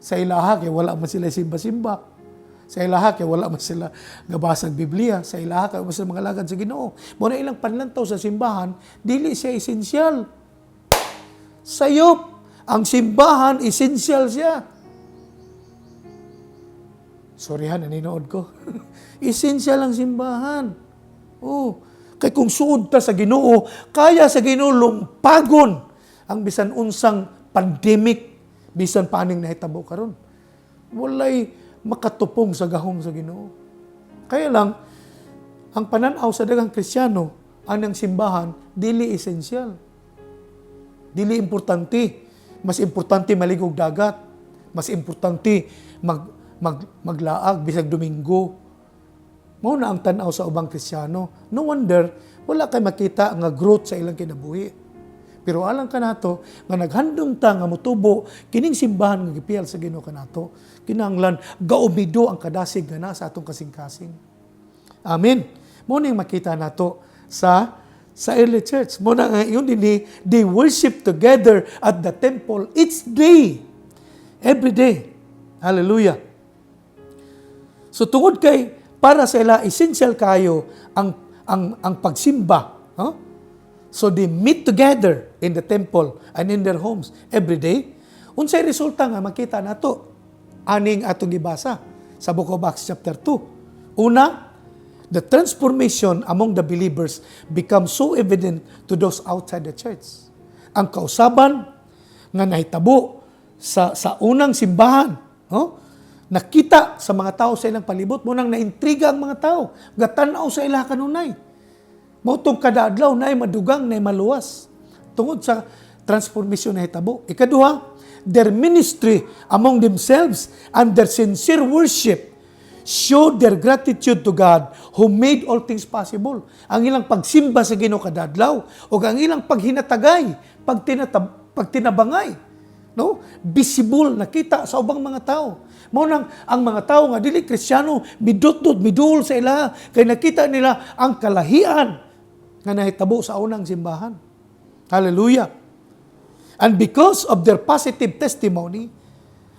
Sa ilaha kay wala man sila simba-simba. Sa ilaha kay wala man sila nabasag Biblia. Sa ilaha kay wala sila mga lagad sa Ginoo. Muna ilang panlantaw sa simbahan, dili siya essential. Sayop, ang simbahan essential siya. Sorry ha, naninood ko. Essential ang simbahan. Kay kung suod ta sa Ginoo, kaya sa Ginoo lumpagon ang bisan unsang pandemic, bisan paning nahitabo karon. Walay makatupong sa gahom sa Ginoo. Kaya lang, ang pananaw sa daghang Kristiyano, ang simbahan, dili essential. Dili importante. Mas importante maligog dagat. Mas importante maglaag bisag Domingo. Mao na ang tan-aw sa ubang Kristiyano. No wonder, wala kay makita nga growth sa ilang kinabuhi. Pero alang kanato, nga naghandom ta nga motubo, kining simbahan nga gipiyal sa Ginoo kanato, kinahanglan gaumido ang kadasig nga na sa atong kasing-kasing. Amen. Mo ning makita nato sa early church. Mo na nga yun din, they worship together at the temple each day. Every day. Hallelujah. So tungod kay para sa ila essential kayo ang pagsimba. So they meet together in the temple and in their homes every day. Unsay resulta nga makita nato aning atong gibasa sa Book of Acts chapter 2. Una, the transformation among the believers becomes so evident to those outside the church. Ang kausaban nga nahitabo sa unang simbahan, nakita sa mga tao sa ilang palibot, mo nang naintriga ang mga tao, gatanaw sa ilang kanunay. Mautong kada adlaw na madugang na maluwas tungod sa transformation na hitabo. Ikaduha, their ministry among themselves and their sincere worship showed their gratitude to God who made all things possible. Ang ilang pagsimba sa Ginoo kada adlaw o ang ilang paghinatagay, pagtinabangay, visible nakita sa ubang mga tao. Mao nang ang mga tao nga dili Kristiyano midot-dot midul sa ila kay nakita nila ang kalahian nga nahitabo sa unang simbahan. Hallelujah. And because of their positive testimony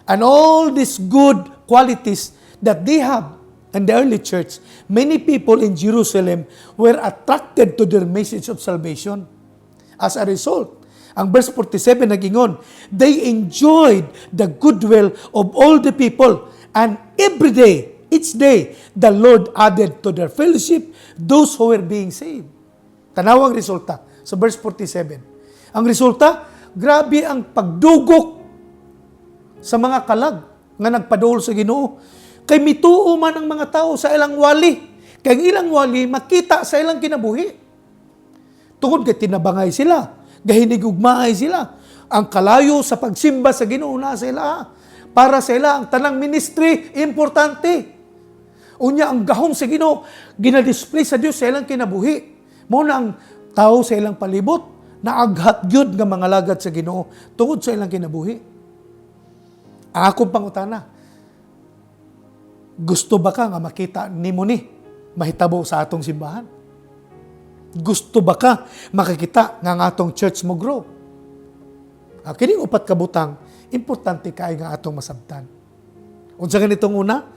and all these good qualities that they have in the early church, many people in Jerusalem were attracted to their message of salvation. As a result, ang verse 47 nagingon, they enjoyed the goodwill of all the people, and every day, each day, the Lord added to their fellowship those who were being saved. Tanawang resulta sa verse 47. Ang resulta, grabe ang pagdugok sa mga kalag nga nagpaduol sa Ginoo. Kay mituo man ang mga tao sa ilang wali. Kay ang ilang wali makita sa ilang kinabuhi. Tungod kay tinabangay sila, gahinigugmaay sila. Ang kalayo sa pagsimba sa Ginoo na sila. Para sa ila ang tanang ministry importante. Unya ang gahom sa Ginoo ginadisplay sa Dios sa ilang kinabuhi. Mao na ang tao sa ilang palibot na aghat gyud nga mga lagad sa Ginoo tungod sa ilang kinabuhi. Ang akong pangutana, gusto ba ka nga makita nimo ni mahitabo sa atong simbahan? Gusto ba ka makakita nga ang atong church mo grow? Kining upat ka butang, importante kay nga atong masabtan. Unsa ganitong una?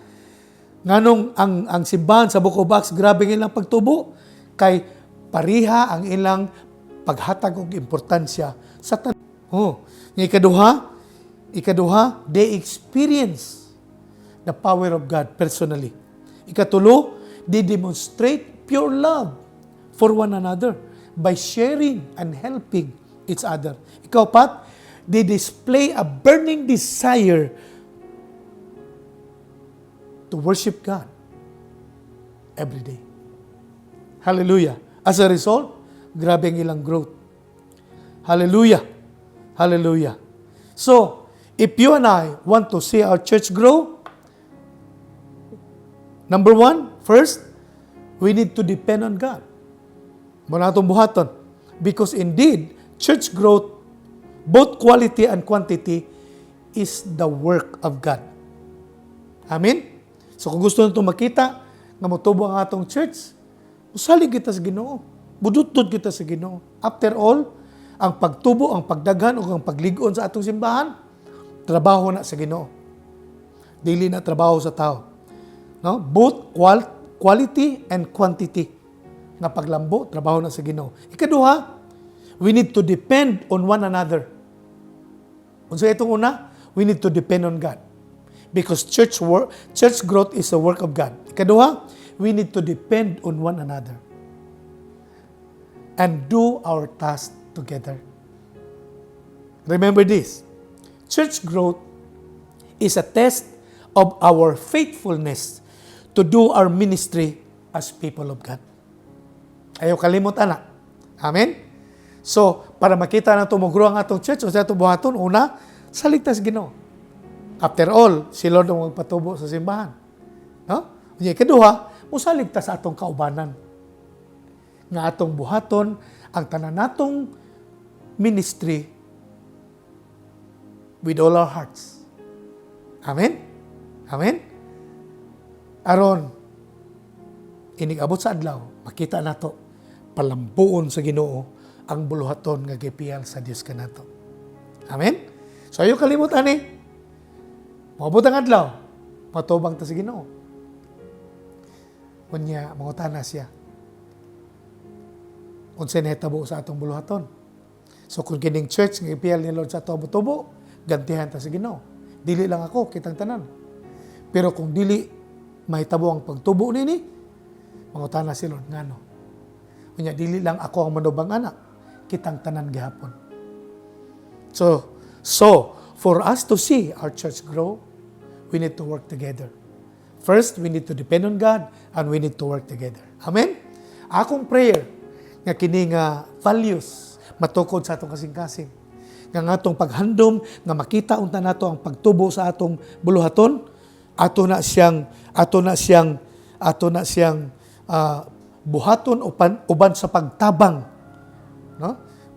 Nganong ang simbahan sa Book of Acts, grabe ilang pagtubo kay pariha ang ilang paghatag og importansya sa ikaduha, they experience the power of God personally. Ikatulo, they demonstrate pure love for one another by sharing and helping each other. Ikaapat, they display a burning desire to worship God every day. Hallelujah. As a result, grabe ang ilang growth. Hallelujah. Hallelujah. So, If you and I want to see our church grow, number one, first, we need to depend on God. Muna itong buhaton. Because indeed, church growth, both quality and quantity, is the work of God. Amen? So kung gusto nito makita, nga motubo ang atong church, musalig kita sa Ginoo. Budutod kita sa Ginoo. After all, ang pagtubo, ang pagdaghan, o ang pagligon sa atong simbahan, trabaho na sa Ginoo. Dili na trabaho sa tao. No? Both quality and quantity. Nga paglambo, trabaho na sa Ginoo. Ikaduha, we need to depend on one another. Unsa itong una, we need to depend on God. Because church growth is a work of God. Ikaduha, we need to depend on one another and do our task together. Remember this, church growth is a test of our faithfulness to do our ministry as people of God. Ayaw kalimot, anak. Amen? So, para makita na tumugro ang atong church, o sa itong buhaton, una, saligtas Ginoo. After all, si Lord ang magpatubo sa simbahan. No? Ikaduha, musaligtas sa atong kaubanan. Nga atong buhaton, ang tanan natong ministry with all our hearts. Amen? Amen? Aron, inig-abot sa adlaw, makita nato, palambuon sa Ginoo ang buluhaton nga gipiyal sa Dios kanato. Amen? So ayo kalimutan ni. Maabot ang adlaw, matubang ta sa Ginoo. Unya, mangutana siya. Unsay nahitabo sa atong buluhaton. So kung kining church nga ipiyal ni Lord sa tubo-tubo, gantihan ta sa Ginoo. Dili lang ako, kitang tanan. Pero kung dili mahitabo ang pagtubo nini, mangutana si Lord ngano. Unya, dili lang ako ang manubang anak, kitang tanan gihapon. So for us to see our church grow, we need to work together. First, we need to depend on God and we need to work together. Amen? Akong prayer nga kini nga values matukod sa atong kasing-kasing. Nga atong paghandom nga makita unta nato ang pagtubo sa atong buluhaton, ato na siyang buhaton uban sa pagtabang. No?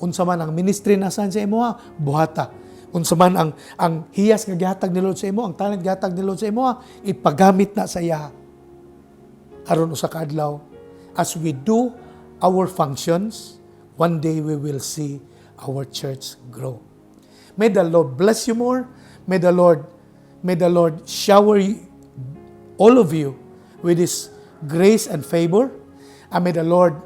Unsa man ang ministry nasan sa imo, buhata. Unsa man ang hiyas nga gihatag ni Lord sa imo, ang talent gihatag ni Lord sa imo, ipagamit na sa iya. Aron usa ka adlaw, as we do our functions, one day we will see our church grow. May the Lord bless you more. May the Lord shower all of you with His grace and favor. And may the Lord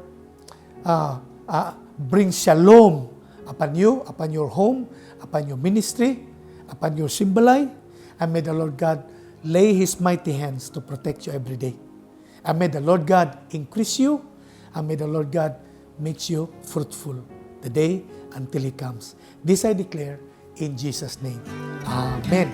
bring shalom upon you, upon your home, upon your ministry, upon your symbolite, and may the Lord God lay His mighty hands to protect you every day. And may the Lord God increase you, and may the Lord God makes you fruitful the day until He comes. This I declare in Jesus' name. Amen.